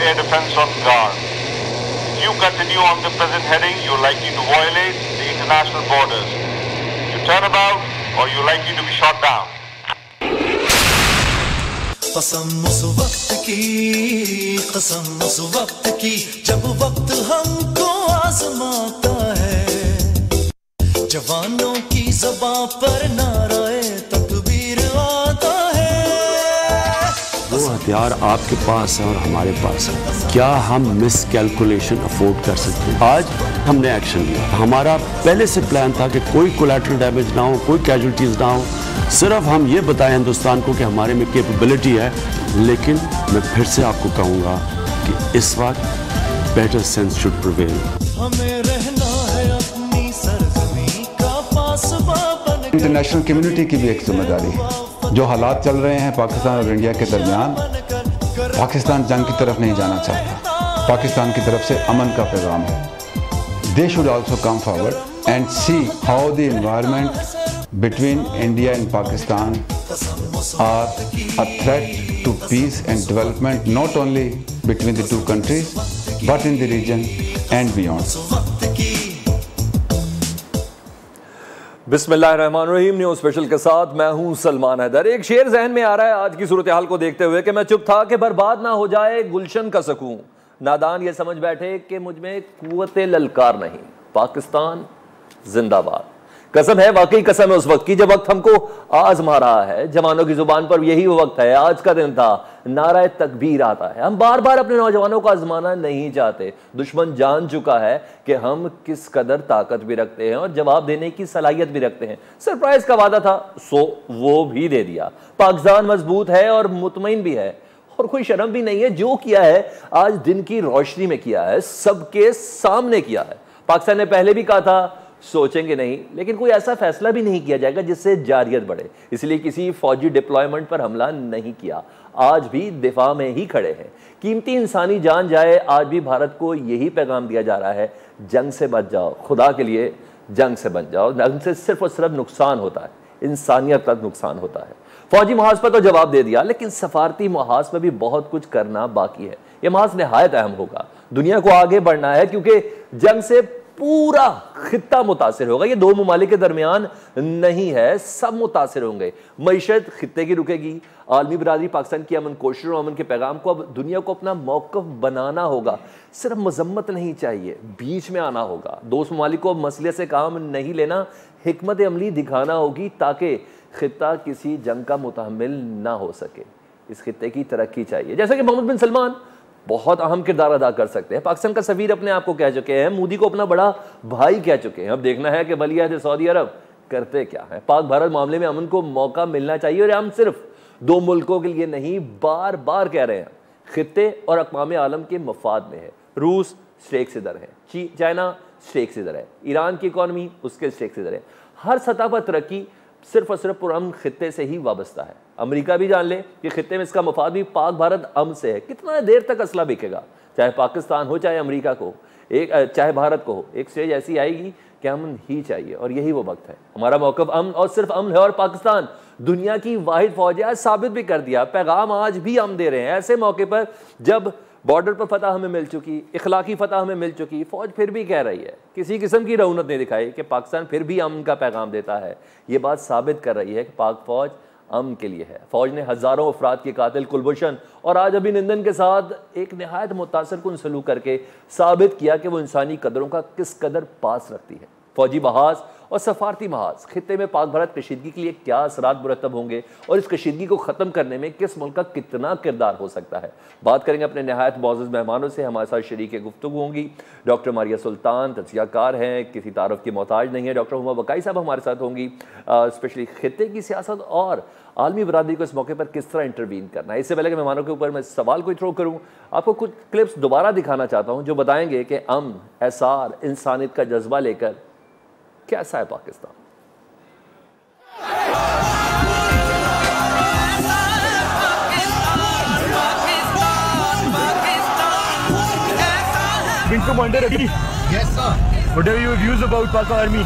air defense on guard. If you continue on the present heading, you're likely to violate the international borders. You turn about or you're likely to be shot down. قسم اس وقت کی قسم اس وقت کی جب وقت ہم کو آزماتا ہے جوانوں کی زباں پر نعرہ تکبیر آتا ہے وہ ہتھیار آپ کے پاس ہے اور ہمارے پاس ہے کیا ہم مس کیلکولیشن افورڈ کر سکتے ہیں آج ہم نے ایکشن لیا ہمارا پہلے سے پلان تھا کہ کوئی کولیٹرل ڈیمیج نہ ہو کوئی کیجولٹیز نہ ہو صرف ہم یہ بتائیں ہندوستان کو کہ ہمارے میں کیپیبلٹی ہے لیکن میں پھر سے آپ کو کہوں گا کہ اس وقت بیٹر سینس شوڈ پریویل ہمیں رہنا ہے اپنی سرزمین کا پاسباں انٹرنیشنل کمیونٹی کی بھی ایک ذمہ داری ہے جو حالات چل رہے ہیں پاکستان اور انڈیا کے درمیان پاکستان جنگ کی طرف نہیں جانا چاہتا پاکستان کی طرف سے امن کا پیغام ہے they should also come forward and see how the environment between India and Pakistan are a threat to peace and development not only between the two countries but in the region and beyond. بسم اللہ الرحمن الرحیم news special کے ساتھ میں ہوں سلمان حیدر ایک شعر ذہن میں آ رہا ہے آج کی صورتحال کو دیکھتے ہوئے کہ میں چپ تھا کہ برباد نہ ہو جائے گلشن کا سکون نادان یہ سمجھ بیٹھے کہ مجھ میں قوت للکار نہیں پاکستان زندہ باد قسم ہے واقعی قسم ہے اس وقت کی جب وقت ہم کو آزما رہا ہے جوانوں کی زبان پر یہی وہ وقت ہے آج کا دن تھا نعرہ تکبیر آتا ہے ہم بار بار اپنے نوجوانوں کو آزمانا نہیں چاہتے دشمن جان چکا ہے کہ ہم کس قدر طاقت بھی رکھتے ہیں اور جواب دینے کی صلاحیت بھی رکھتے ہیں سرپرائز کا وعدہ تھا سو وہ بھی دے دیا پاکستان مضبوط ہے اور مطمئن بھی ہے اور کوئی شرم بھی نہیں ہے جو کیا ہے آج دن کی روشنی میں کیا ہے سب کے سامنے کیا ہے پاکستان نے پہلے بھی کہا تھا سوچیں گے نہیں لیکن کوئی ایسا فیصلہ بھی نہیں کیا جائے گا جس سے جارحیت بڑھے اس لیے کسی فوجی ڈپلائمنٹ پر حملہ نہیں کیا آج بھی دفاع میں ہی کھڑے ہیں قیمتی انسانی جان جائے آج بھی بھارت کو یہی پیغام دیا جا رہا ہے جنگ سے بچ جاؤ خدا کے لیے جنگ سے بچ جاؤ جنگ سے صرف اور صرف نقصان ہوتا ہے انسانیت کا نقصان ہوتا ہے فوجی محاذ پر تو جواب دے دیا لیکن سفارتی محاذ پر بھی بہت کچھ کرنا باقی ہے یہ محاذ نہایت اہم ہوگا دنیا کو آگے بڑھنا ہے کیونکہ جنگ سے پورا خطہ متاثر ہوگا یہ دو ممالک کے درمیان نہیں ہے سب متاثر ہوں گے معیشت خطے کی رکے گی عالمی برادری پاکستان کی امن کوششوں اور امن کے پیغام کو اب دنیا کو اپنا موقف بنانا ہوگا صرف مذمت نہیں چاہیے بیچ میں آنا ہوگا دوست ممالک کو مسئلے سے کام نہیں لینا حکمت عملی دکھانا ہوگی تاکہ خطہ کسی جنگ کا متحمل نہ ہو سکے اس خطے کی ترقی چاہیے جیسا کہ محمد بن سلمان بہت اہم کردار ادا کر سکتے ہیں پاکستان کا سفیر اپنے آپ کو کہہ چکے ہیں مودی کو اپنا بڑا بھائی کہہ چکے ہیں اب دیکھنا ہے کہ ولی عہد سعودی عرب کرتے کیا ہیں پاک بھارت معاملے میں امن کو موقع ملنا چاہیے اور ہم صرف دو ملکوں کے لیے نہیں بار بار کہہ رہے ہیں خطے اور اقوام عالم کے مفاد میں ہے روس اسٹیک سے در ہے چائنا اسٹیک سے در ہے ایران کی اکانومی اس کے اسٹیک سے در ہے ہر سطح پر ترقی صرف اور صرف پرامن خطے سے ہی وابستہ ہے امریکہ بھی جان لے کہ خطے میں اس کا مفاد بھی پاک بھارت امن سے ہے کتنا دیر تک اسلحہ بکے گا چاہے پاکستان ہو چاہے امریکہ کو چاہے بھارت کو ہو ایک سٹیج ایسی آئے گی کہ امن ہی چاہیے اور یہی وہ وقت ہے ہمارا موقف امن اور صرف امن ہے اور پاکستان دنیا کی واحد فوج ہے ثابت بھی کر دیا پیغام آج بھی ہم دے رہے ہیں ایسے موقع پر جب بارڈر پر فتح ہمیں مل چکی اخلاقی فتح ہمیں مل چکی فوج پھر بھی کہہ رہی ہے کسی قسم کی رعونت نہیں دکھائی کہ پاکستان پھر بھی امن کا پیغام دیتا ہے یہ بات ثابت کر رہی ہے کہ پاک فوج امن کے لیے ہے فوج نے ہزاروں افراد کے قاتل کلبھوشن اور آج ابھینندن کے ساتھ ایک نہایت متاثر کن سلوک کر کے ثابت کیا کہ وہ انسانی قدروں کا کس قدر پاس رکھتی ہے فوجی محاذ اور سفارتی محاذ خطے میں پاک بھارت کشیدگی کے لیے کیا اثرات مرتب ہوں گے اور اس کشیدگی کو ختم کرنے میں کس ملک کا کتنا کردار ہو سکتا ہے بات کریں گے اپنے نہایت معزز مہمانوں سے ہمارے ساتھ شریک گفتگو ہوں گی ڈاکٹر ماریہ سلطان تجزیہ کار ہیں کسی تعارف کی محتاج نہیں ہے ڈاکٹر ہما بقائی صاحب ہمارے ساتھ ہوں گی اسپیشلی خطے کی سیاست اور عالمی برادری کو اس موقع پر کس طرح انٹروین کرنا ہے اس سے پہلے کہ مہمانوں کے اوپر میں سوال کو تھرو کروں آپ کو کچھ کلپس دوبارہ دکھانا چاہتا ہوں جو بتائیں گے کہ امن احسار انسانیت کا جذبہ لے کر کیسا ہے Pakistan Wing Commander Ravi. Yes, sir. What are your views about Pak Army?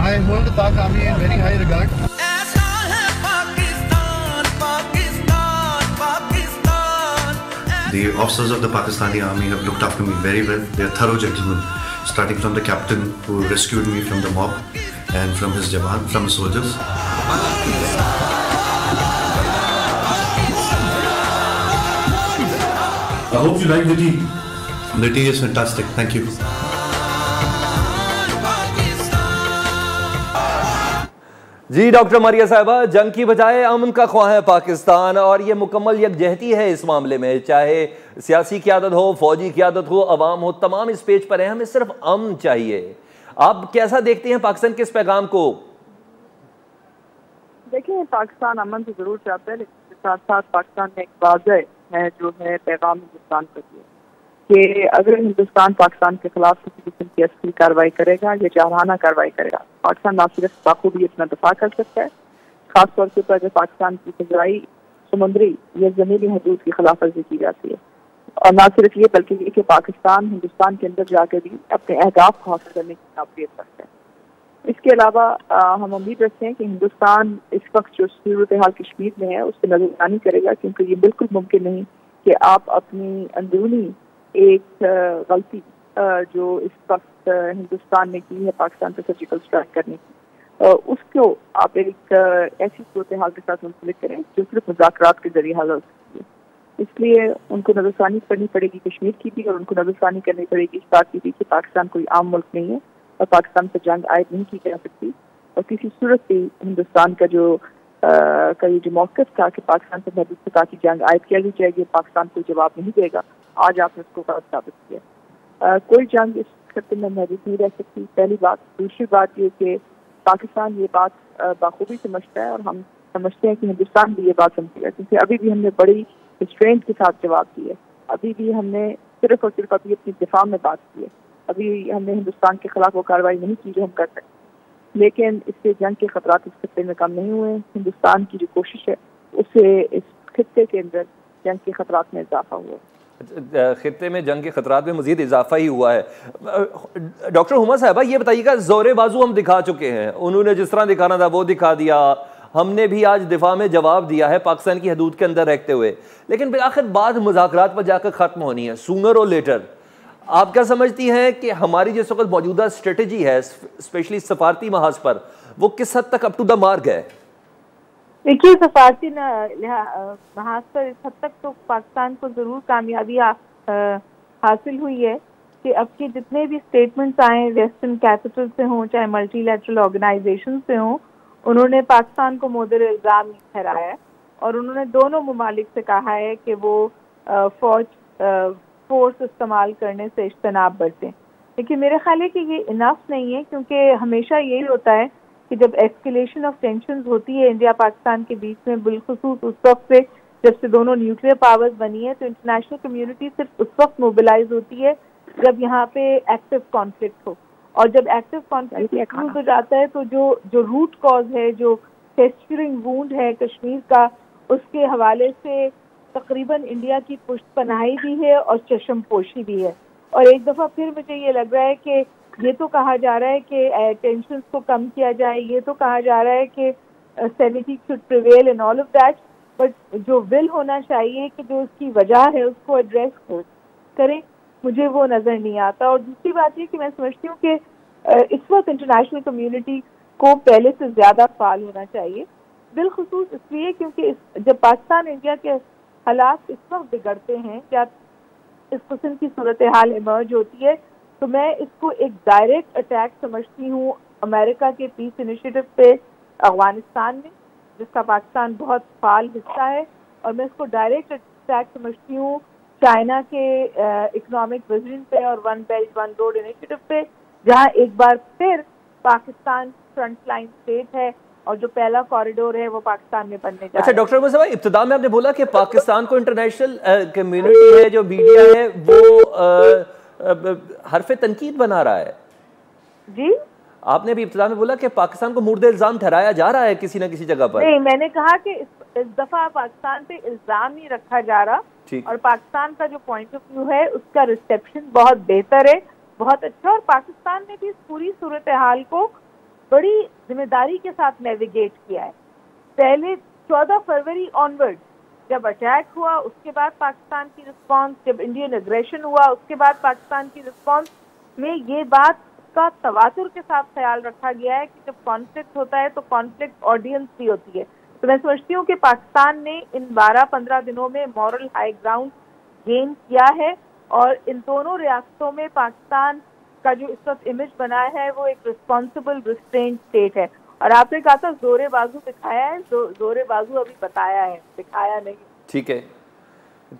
I hold the Pak Army in very high regard. The officers of the Pakistani army have looked after me very well. They are thorough gentlemen, starting from the captain who rescued me from the mob and from his jawan, from his soldiers. I hope you like the tea. The tea is fantastic. Thank you. جی doctor Maria صاحبہ، جنگ کی بجائے امن کا خواہاں ہے پاکستان، اور یہ مکمل یکجہتی ہے اس معاملے میں، چاہے سیاسی قیادت ہو، فوجی قیادت ہو، عوام ہو، تمام اس پیج پر ہیں، ہمیں صرف امن چاہیے۔ آپ کیسا دیکھتے ہیں پاکستان کے اس پیغام کو؟ دیکھیں، پاکستان امن تو ضرور چاہتا ہے، لیکن اس کے ساتھ ساتھ پاکستان میں ایک واضح ہے جو ہے پیغام ہندوستان کو دیا کہ اگر ہندوستان پاکستان کے خلاف کسی قسم کی عسکری کارروائی کرے گا یا جارحانہ کارروائی کرے گا، پاکستان نہ صرف بخوبی اپنا دفاع کر سکتا ہے، خاص طور پر اگر پاکستان کی فضائی، سمندری یا زمینی حدود کی خلاف ورزی کی جاتی ہے، اور نہ صرف یہ بلکہ یہ کہ پاکستان ہندوستان کے اندر جا کے بھی اپنے اہداف حاصل کرنے کی قابلیت رکھتا ہے۔ اس کے علاوہ ہم امید رکھتے ہیں کہ ہندوستان اس وقت جو صورتحال کشمیر میں ہے اس پہ نظر ثانی کرے گا، کیونکہ یہ بالکل ممکن نہیں کہ آپ اپنی اندرونی ایک غلطی جو اس وقت ہندوستان نے کی ہے پاکستان پہ سرجیکل اسٹرائک کرنے کی، اس کو آپ ایک ایسی صورتحال کے ساتھ منسلک کریں جو صرف مذاکرات کے ذریعے حل ہو سکتی ہے۔ اس لیے ان کو نظر ثانی کرنی پڑے گی کشمیر کی بھی، اور ان کو نظر ثانی کرنی پڑے گی اس بات کی بھی کہ پاکستان کوئی عام ملک نہیں ہے اور پاکستان سے جنگ عائد نہیں کی جا سکتی، اور کسی صورت بھی ہندوستان کا جو موقف تھا کہ پاکستان سے محدود سطح کی جنگ عائد کیا جائے گی، پاکستان کوئی جواب نہیں دے گا، آج آپ نے اس کو غلط ثابت کیا۔ کوئی جنگ اس خطے میں محدود نہیں رہ سکتی، پہلی بات۔ دوسری بات یہ کہ پاکستان یہ بات بخوبی سمجھتا ہے، اور ہم سمجھتے ہیں کہ ہندوستان بھی یہ بات سمجھے گا، کیونکہ ابھی بھی ہم نے بڑی ریسٹرینٹ کے ساتھ جواب دی ہے، ابھی بھی ہم نے صرف اور صرف ابھی اپنی دفاع میں بات کی ہے، ابھی ہم نے ہندوستان کے خلاف وہ کارروائی نہیں کی جو ہم کر سکتے، لیکن اس سے جنگ کے خطرات اس خطے میں کم نہیں ہوئے۔ ہندوستان کی جو کوشش ہے اس سے اس خطے کے اندر جنگ کے خطرات میں اضافہ ہوا، خطے میں جنگ کے خطرات میں مزید اضافہ ہی ہوا ہے۔ ڈاکٹر ہما صاحبہ، یہ بتائیے گا، زور بازو ہم دکھا چکے ہیں، انہوں نے جس طرح دکھانا تھا وہ دکھا دیا، ہم نے بھی آج دفاع میں جواب دیا ہے پاکستان کی حدود کے اندر رہتے ہوئے، لیکن بالآخر بعد مذاکرات پر جا کر ختم ہونی ہے، سونر اور لیٹر۔ آپ کیا سمجھتی ہیں کہ ہماری جس وقت موجودہ اسٹریٹجی ہے اسپیشلی سفارتی محاذ پر، وہ کس حد تک اپ ٹو دا مارک ہے؟ دیکھیے، سفارتی محاذ پر اس حد تک تو پاکستان کو ضرور کامیابی حاصل ہوئی ہے کہ اب کے جتنے بھی اسٹیٹمنٹس آئے ویسٹرن کیپٹل سے ہوں چاہے ملٹی لیٹرل آرگنائزیشن سے ہوں، انہوں نے پاکستان کو مورد الزام ٹھہرایا ہے، اور انہوں نے دونوں ممالک سے کہا ہے کہ وہ فورس استعمال کرنے سے اجتناب برتیں۔ لیکن میرے خیال ہے کہ یہ انف نہیں ہے، کیونکہ ہمیشہ یہی ہوتا ہے کہ جب ایسکیلیشن آف ٹینشنز ہوتی ہے انڈیا پاکستان کے بیچ میں، بالخصوص اس وقت سے جب سے دونوں نیوکلیئر پاورز بنی ہے، تو انٹرنیشنل کمیونٹی صرف اس وقت موبلائز ہوتی ہے جب یہاں پہ ایکٹیو کانفلکٹ ہو، اور جب ایکٹیو کانفلکٹ شروع ہو جاتا ہے تو جو روٹ کاز ہے، جو فیسچرنگ وونڈ ہے کشمیر کا، اس کے حوالے سے تقریباً انڈیا کی پشت پناہی بھی ہے اور چشم پوشی بھی ہے۔ اور ایک دفعہ پھر مجھے یہ لگ رہا ہے کہ یہ تو کہا جا رہا ہے کہ ٹینشنز کو کم کیا جائے، یہ تو کہا جا رہا ہے کہ centi should prevail in all of that, but جو ول ہونا چاہیے کہ جو اس کی وجہ ہے اس کو ایڈریس کریں، مجھے وہ نظر نہیں آتا۔ اور دوسری بات یہ کہ میں سمجھتی ہوں کہ اس وقت انٹرنیشنل کمیونٹی کو پہلے سے زیادہ فعال ہونا چاہیے، بالخصوص اس لیے کیونکہ جب پاکستان انڈیا کے حالات اس وقت بگڑتے ہیں، جب اس قسم کی صورتحال ایمرج ہوتی ہے، تو میں اس کو ایک ڈائریکٹ اٹیک سمجھتی ہوں امریکہ کے پیس انیشیٹو پہ افغانستان میں، جس کا پاکستان بہت فعال حصہ ہے، اور میں اس کو ڈائریکٹ اٹیک سمجھتی ہوں چائنا کے اکنامک ویژن پہ اور one belt one road initiative پہ، جہاں ایک بار پھر پاکستان فرنٹ لائن اسٹیٹ ہے، اور جو پہلا کوریڈور ہے وہ پاکستان میں بننے جا رہا ہے۔ اچھا ڈاکٹر مصطفیٰ، ابتدا میں آپ نے بولا کہ پاکستان کو انٹرنیشنل کمیونٹی ہے جو میڈیا ہے وہ حرف تنقید بنا رہا ہے۔ جی، آپ نے ابھی ابتدا میں بولا کہ پاکستان کو مورد الزام ٹھہرایا جا رہا ہے کسی نہ کسی جگہ پر۔ نہیں، میں نے کہا کہ اس دفعہ پاکستان پہ الزام ہی رکھا جا رہا، اور پاکستان کا جو پوائنٹ آف ویو ہے اس کا ریسیپشن بہت بہتر ہے، بہت اچھا، اور پاکستان نے بھی اس پوری صورتحال کو بڑی ذمہ داری کے ساتھ نیویگیٹ کیا ہے۔ پہلے 14 فروری آنورڈ جب اٹیک ہوا اس کے بعد پاکستان کی رسپانس, جب انڈین اگریشن ہوا اس کے بعد پاکستان کی رسپانس میں یہ بات کا تواتر کے ساتھ خیال رکھا گیا ہے کہ جب کانفلکٹ ہوتا ہے تو کانفلکٹ آڈینس بھی ہوتی ہے. تو میں سمجھتی ہوں کہ پاکستان نے ان 12-15 دنوں میں مورل ہائی گراؤنڈ گین کیا ہے, اور ان دونوں ریاستوں میں پاکستان کا جو اس وقت امیج بنا ہے وہ ایک رسپانسبل ریسٹرینٹ اسٹیٹ ہے. اور آپ نے کہا تھا زور بازو دکھایا ہے, زور بازو ابھی بتایا ہے, دکھایا نہیں. ٹھیک ہے,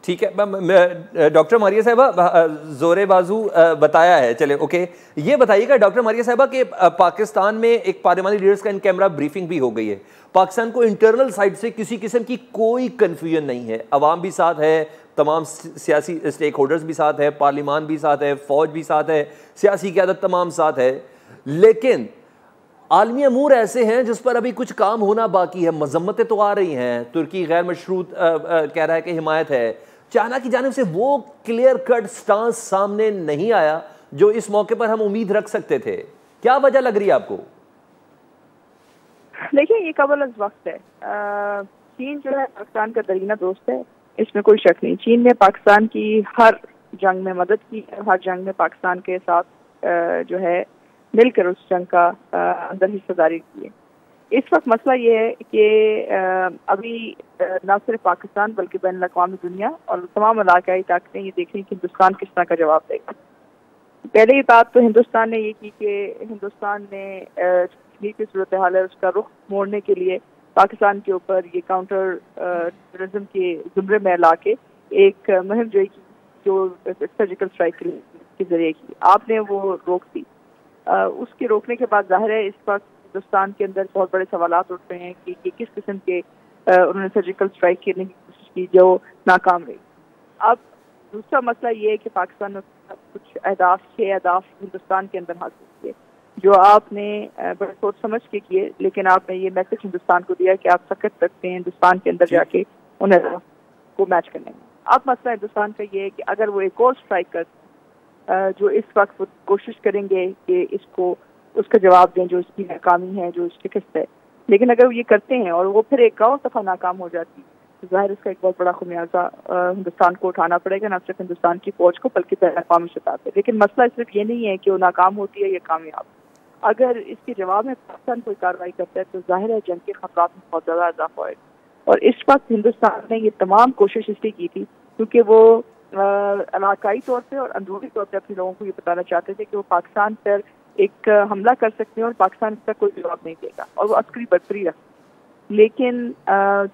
ٹھیک ہے ڈاکٹر ماریہ صاحبہ, زور بازو بتایا ہے, چلے اوکے. یہ بتائیے گا ڈاکٹر ماریہ صاحبہ کہ پاکستان میں ایک پارلیمانی لیڈرز کا ان کیمرہ بریفنگ بھی ہو گئی ہے. پاکستان کو انٹرنل سائڈ سے کسی قسم کی کوئی کنفیوژن نہیں ہے, عوام بھی ساتھ ہے, تمام سیاسی اسٹیک ہولڈرز بھی ساتھ ہے, پارلیمان بھی ساتھ ہے, فوج بھی ساتھ ہے, سیاسی قیادت تمام ساتھ ہے. لیکن عالمی امور ایسے ہیں جس پر ابھی کچھ کام ہونا باقی ہے. مذمتیں تو آ رہی ہیں, ترکی غیر مشروط کہہ رہا ہے کہ حمایت ہے, چائنا کی جانب سے وہ کلیئر کٹ سٹانس سامنے نہیں آیا جو اس موقع پر ہم امید رکھ سکتے تھے. کیا وجہ لگ رہی ہے آپ کو؟ دیکھیں یہ قبل از وقت ہے. چین جو ہے پاکستان کا درینہ دوست ہے, اس میں کوئی شک نہیں. چین نے پاکستان کی ہر جنگ میں مدد کی, ہر جنگ میں پاکستان کے ساتھ جو ہے مل کر اس جنگ کا اندر حصہ داری کی ہے. اس وقت مسئلہ یہ ہے کہ ابھی نہ صرف پاکستان بلکہ بین الاقوامی دنیا اور تمام علاقائی طاقتیں یہ دیکھ رہی ہیں کہ ہندوستان کس طرح کا جواب دے گا. پہلے ہی بات تو ہندوستان نے یہ کی کہ ہندوستان نے کی صورتحال ہے اس کا رخ موڑنے کے لیے پاکستان کے اوپر یہ کاؤنٹر ٹیررزم کے زمرے میں لا کے ایک مہم جو سرجیکل اسٹرائک کے ذریعے کی, آپ نے وہ روک دی. اس کے روکنے کے بعد ظاہر ہے اس وقت ہندوستان کے اندر بہت بڑے سوالات اٹھ رہے ہیں کہ یہ کس قسم کے انہوں نے سرجیکل اسٹرائک کرنے کی کوشش کی جو ناکام رہی. اب دوسرا مسئلہ یہ ہے کہ پاکستان نے کچھ 6 اہداف ہندوستان کے اندر حاصل کیے جو آپ نے بڑے سوچ سمجھ کے کیے, لیکن آپ نے یہ میسج ہندوستان کو دیا کہ آپ سخت رکھتے ہیں ہندوستان کے اندر جا کے ان اہداف کو میچ کرنے میں. اب مسئلہ ہندوستان کا یہ ہے کہ اگر وہ ایک اور اسٹرائک کرتے جو اس وقت وہ کوشش کریں گے کہ اس کا جواب دیں جو اس کی ناکامی ہے, جو شکست ہے, لیکن اگر وہ یہ کرتے ہیں اور وہ پھر ایک اور دفعہ ناکام ہو جاتی تو ظاہر اس کا ایک بہت بڑا خمیازہ ہندوستان کو اٹھانا پڑے گا, نہ صرف ہندوستان کی فوج کو بلکہ بین الاقوامی سطح پہ. لیکن مسئلہ صرف یہ نہیں ہے کہ وہ ناکام ہوتی ہے یا کامیاب. اگر اس کے جواب میں پاکستان کوئی کارروائی کرتا ہے تو ظاہر ہے جنگ کے خطرات میں بہت زیادہ اضافہ ہوئے. اور اس وقت ہندوستان نے یہ تمام کوشش اس لیے کی تھی کیونکہ وہ علاقائی طور پہ اور اندرونی طور پہ اپنے لوگوں کو یہ بتانا چاہتے تھے کہ وہ پاکستان پر ایک حملہ کر سکتے ہیں اور پاکستان اس کا کوئی جواب نہیں دے گا اور وہ عسکری برتری رکھتے. لیکن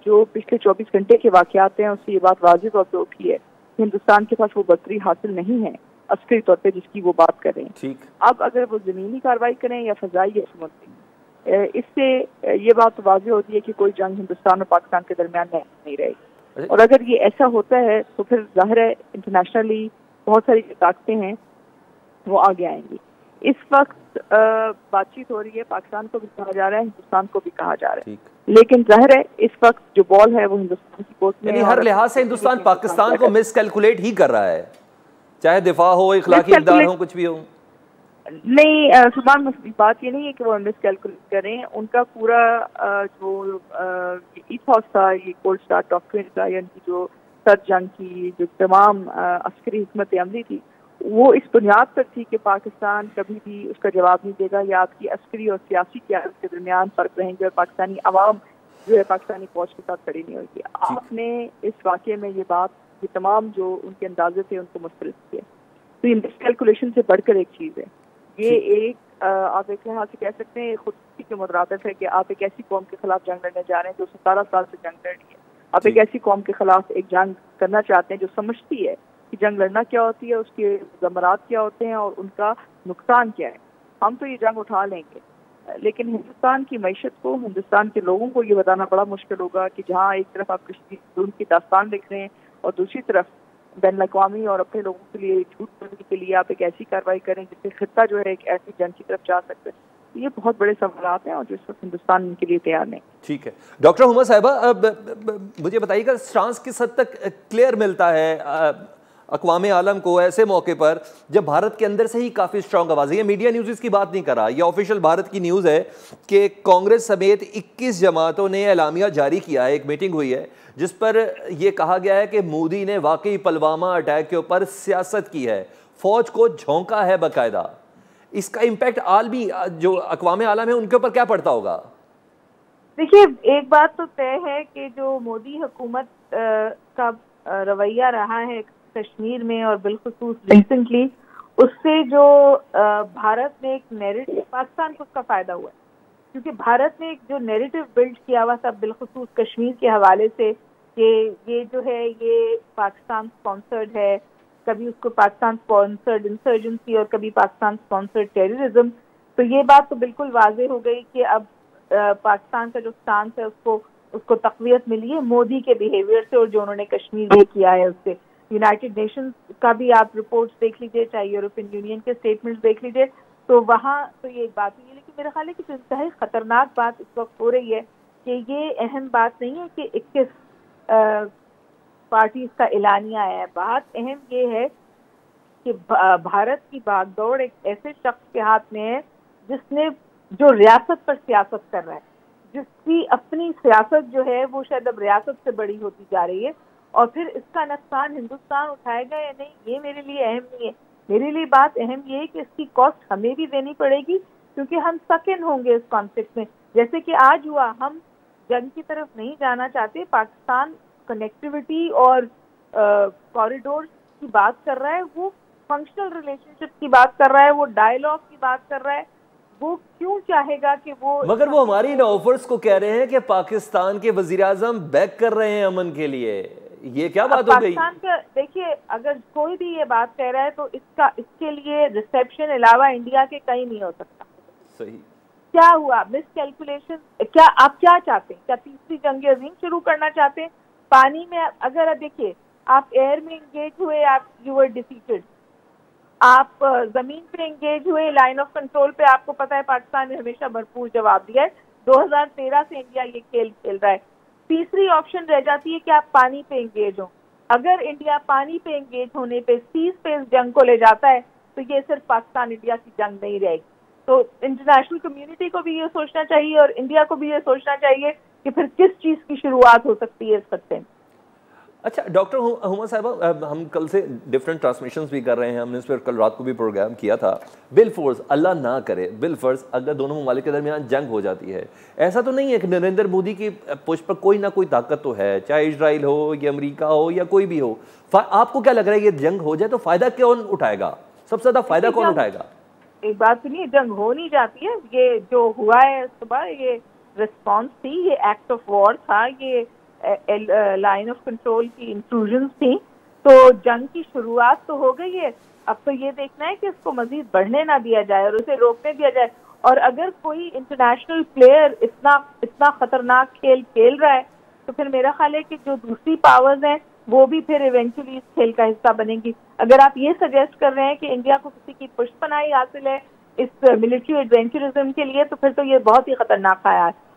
جو پچھلے 24 گھنٹے کے واقعات ہیں اس سے یہ بات واضح طور پہ اٹھی ہے کہ ہندوستان کے پاس وہ برتری حاصل نہیں ہے عسکری طور پہ جس کی وہ بات کر رہے ہیں. اب اگر وہ زمینی کارروائی کریں یا فضائی یا سمندری, اس سے یہ بات واضح ہوتی ہے کہ کوئی جنگ ہندوستان اور پاکستان کے درمیان نہیں رہے گی. اور اگر یہ ایسا ہوتا ہے تو پھر ظاہر ہے انٹرنیشنلی بہت ساری طاقتیں ہیں وہ آگے آئیں گی. اس وقت بات چیت ہو رہی ہے, پاکستان کو بھی کہا جا رہا ہے, ہندوستان کو بھی کہا جا رہا ہے, لیکن ظاہر ہے اس وقت جو بال ہے وہ ہندوستان کی کورٹ میں, یعنی ہر لحاظ سے ہندوستان پاکستان کو مس کیلکولیٹ ہی کر رہا ہے, چاہے دفاع ہو, اخلاقی اقدار ہو, کچھ بھی ہو. نہیں سلمان, بات یہ نہیں ہے کہ وہ مس کیلکولیٹ کریں. ان کا پورا جو ایتھوس تھا, یہ کولڈ اسٹارٹ ڈاکٹرن تھا, یعنی جو سر جنگ کی جو تمام عسکری حکمت عملی تھی وہ اس بنیاد پر تھی کہ پاکستان کبھی بھی اس کا جواب نہیں دے گا یا آپ کی عسکری اور سیاسی قیادت کے درمیان فرق رہیں گے اور پاکستانی عوام جو ہے پاکستانی فوج کے ساتھ کھڑی نہیں ہوگی. آپ نے اس واقعے میں یہ بات, یہ تمام جو ان کے اندازے تھے ان کو مسترد کیا. تو یہ مس کیلکولیشن سے بڑھ کر ایک چیز ہے. یہ ایک آپ ایک لحاظ سے کہہ سکتے ہیں خودکشی کے مترادف ہے کہ آپ ایک ایسی قوم کے خلاف جنگ لڑنے جا رہے ہیں جو 17 سال سے جنگ لڑ رہی ہے. آپ ایک ایسی قوم کے خلاف ایک جنگ کرنا چاہتے ہیں جو سمجھتی ہے کہ جنگ لڑنا کیا ہوتی ہے, اس کے ضمرات کیا ہوتے ہیں اور ان کا نقصان کیا ہے. ہم تو یہ جنگ اٹھا لیں گے, لیکن ہندوستان کی معیشت کو, ہندوستان کے لوگوں کو یہ بتانا بڑا مشکل ہوگا کہ جہاں ایک طرف آپ کشمیر کی داستان لکھ رہے ہیں اور دوسری طرف بین الاقوامی اور اپنے لوگوں کے لیے جھوٹ بولنے کے لیے آپ ایک ایسی کارروائی کریں جس سے خطہ جو ہے ایک ایسی جنگ کی طرف جا سکتے ہیں. یہ بہت بڑے سوالات ہیں اور جو اس وقت ہندوستان ان کے لیے تیار نہیں. ٹھیک ہے ڈاکٹر حما صاحبہ, اب مجھے بتائیے گا اسٹانس کس حد تک کلیئر ملتا ہے اقوام عالم کو ایسے موقع پر جب بھارت کے اندر سے ہی کافی اسٹرانگ آواز ہے. یہ میڈیا نیوز اس کی بات نہیں کر رہا, یہ آفیشیل بھارت کی نیوز ہے کہ کانگریس سمیت 21 جماعتوں نے اعلامیہ جاری کیا ہے, ایک میٹنگ ہوئی ہے جس پر یہ کہا گیا ہے کہ مودی نے واقعی پلوامہ اٹیک کے اوپر سیاست کی ہے, فوج کو جھونکا ہے باقاعدہ. اس کا امپیکٹ عالمی جو اقوام عالم ہے ان کے اوپر کیا پڑتا ہوگا؟ دیکھیے ایک بات تو طے ہے کہ جو مودی حکومت کا رویہ رہا ہے کشمیر میں اور بالخصوص ریسنٹلی, اس سے جو بھارت نے ایک نیریٹو, پاکستان کو اس کا فائدہ ہوا ہے کیونکہ بھارت نے ایک جو نیریٹو بلڈ کیا ہوا تھا بالخصوص کشمیر کے حوالے سے کہ یہ جو ہے یہ پاکستان سپانسرڈ ہے, کبھی اس کو پاکستان سپانسرڈ انسرجنسی اور کبھی پاکستان سپانسرڈ ٹیررزم. تو یہ بات تو بالکل واضح ہو گئی کہ اب پاکستان کا جو سٹانس ہے اس کو تقویت ملی ہے مودی کے بیہیویئر سے اور جو انہوں نے کشمیر میں کیا ہے اس سے. یونائٹڈ نیشنز کا بھی آپ رپورٹس دیکھ لیجیے, چاہے یورپین یونین کے اسٹیٹمنٹس دیکھ لیجیے, تو وہاں تو یہ ایک بات ہوئی ہے. لیکن میرا خیال ہے کہ جو انتہائی خطرناک بات اس وقت ہو رہی ہے کہ یہ اہم بات نہیں ہے کہ 21 پارٹیز کا اعلانیہ آیا ہے. بات اہم یہ ہے کہ بھارت کی باغ دوڑ ایک ایسے شخص کے ہاتھ میں ہے جس نے جو ریاست پر سیاست کر رہا ہے, جس کی اپنی سیاست جو ہے وہ شاید اب ریاست سے بڑی ہوتی جا رہی ہے, اور پھر اس کا نقصان ہندوستان اٹھائے گا یا نہیں یہ میرے لیے اہم نہیں ہے. میرے لیے بات اہم یہ ہے کہ اس کی کاسٹ ہمیں بھی دینی پڑے گی کیونکہ ہم سکن ہوں گے اس کانفلکٹ میں. جیسے کہ آج ہوا, ہم جنگ کی طرف نہیں جانا چاہتے, پاکستان کنیکٹیوٹی اور کوریڈور کی بات کر رہا ہے, وہ فنکشنل ریلیشن شپ کی بات کر رہا ہے, وہ ڈائیلاگ کی بات کر رہا ہے. وہ کیوں چاہے گا کہ وہ, مگر وہ ہماری آفرز کو کہہ رہے ہیں کہ پاکستان کے وزیر اعظم بیک کر رہے ہیں امن کے لیے. یہ کیا بات ہو گئی؟ پاکستان کا دیکھیے اگر کوئی بھی یہ بات کہہ رہا ہے تو اس کے لیے ریسیپشن علاوہ انڈیا کے کہیں نہیں ہو سکتا. صحیح. کیا ہوا مس کیلکولیشن, کیا آپ کیا چاہتے ہیں؟ کیا تیسری جنگ عظیم شروع کرنا چاہتے ہیں؟ پانی میں اگر دیکھیے آپ ایئر میں انگیج ہوئے, آپ یو ور ڈیفیٹڈ. آپ زمین پہ انگیج ہوئے, لائن آف کنٹرول پہ آپ کو پتا ہے پاکستان نے ہمیشہ بھرپور جواب دیا ہے. 2013 سے انڈیا یہ کھیل کھیل رہا ہے. تیسری آپشن رہ جاتی ہے کہ آپ پانی پہ انگیج ہوں. اگر انڈیا پانی پہ انگیج ہونے پہ سیز پہ اس جنگ کو لے جاتا ہے تو یہ صرف پاکستان انڈیا کی جنگ نہیں رہے گی. تو انٹرنیشنل کمیونٹی کو بھی یہ سوچنا چاہیے اور انڈیا کو بھی یہ سوچنا چاہیے کہ پھر کس چیز کی شروعات ہو سکتی ہے اس خطے میں. اچھا ڈاکٹر ہما صاحبہ, ہم کل سے ڈفرینٹ ٹرانسمیشنز بھی کر رہے ہیں, ہم نے اس پر کل رات کو بھی پروگرام کیا تھا. بالفرض اللہ نہ کرے, بالفرض اگر دونوں ممالک کے درمیان جنگ ہو جاتی ہے, ایسا تو نہیں ہے کہ نریندر مودی کی پشت پر کوئی نہ کوئی طاقت تو ہے, چاہے اسرائیل ہو یا امریکہ ہو یا کوئی بھی ہو. آپ کو کیا لگ رہا ہے یہ جنگ ہو جائے تو فائدہ کون اٹھائے گا, سب سے زیادہ فائدہ کون اٹھائے گا؟ ایک بات تو نہیں, جنگ ہو نہیں جاتی ہے. یہ جو ہوا ہے صبح یہ رسپانس تھی, یہ ایکٹ آف وار تھا, یہ لائن آف کنٹرول کی انٹروژنز تھی. تو جنگ کی شروعات تو ہو گئی ہے. اب تو یہ دیکھنا ہے کہ اس کو مزید بڑھنے نہ دیا جائے اور اسے روکنے دیا جائے. اور اگر کوئی انٹرنیشنل پلیئر اتنا خطرناک کھیل کھیل رہا ہے تو پھر میرا خیال ہے کہ جو دوسری پاورز ہیں وہ بھی پھر ایونچولی اس کھیل کا حصہ بنیں گی. اگر آپ یہ سجیسٹ کر رہے ہیں کہ انڈیا کو کسی کی پشت پناہی حاصل ہے اس ملٹری ایڈونچرزم کے لیے تو پھر تو یہ بہت ہی خطرناک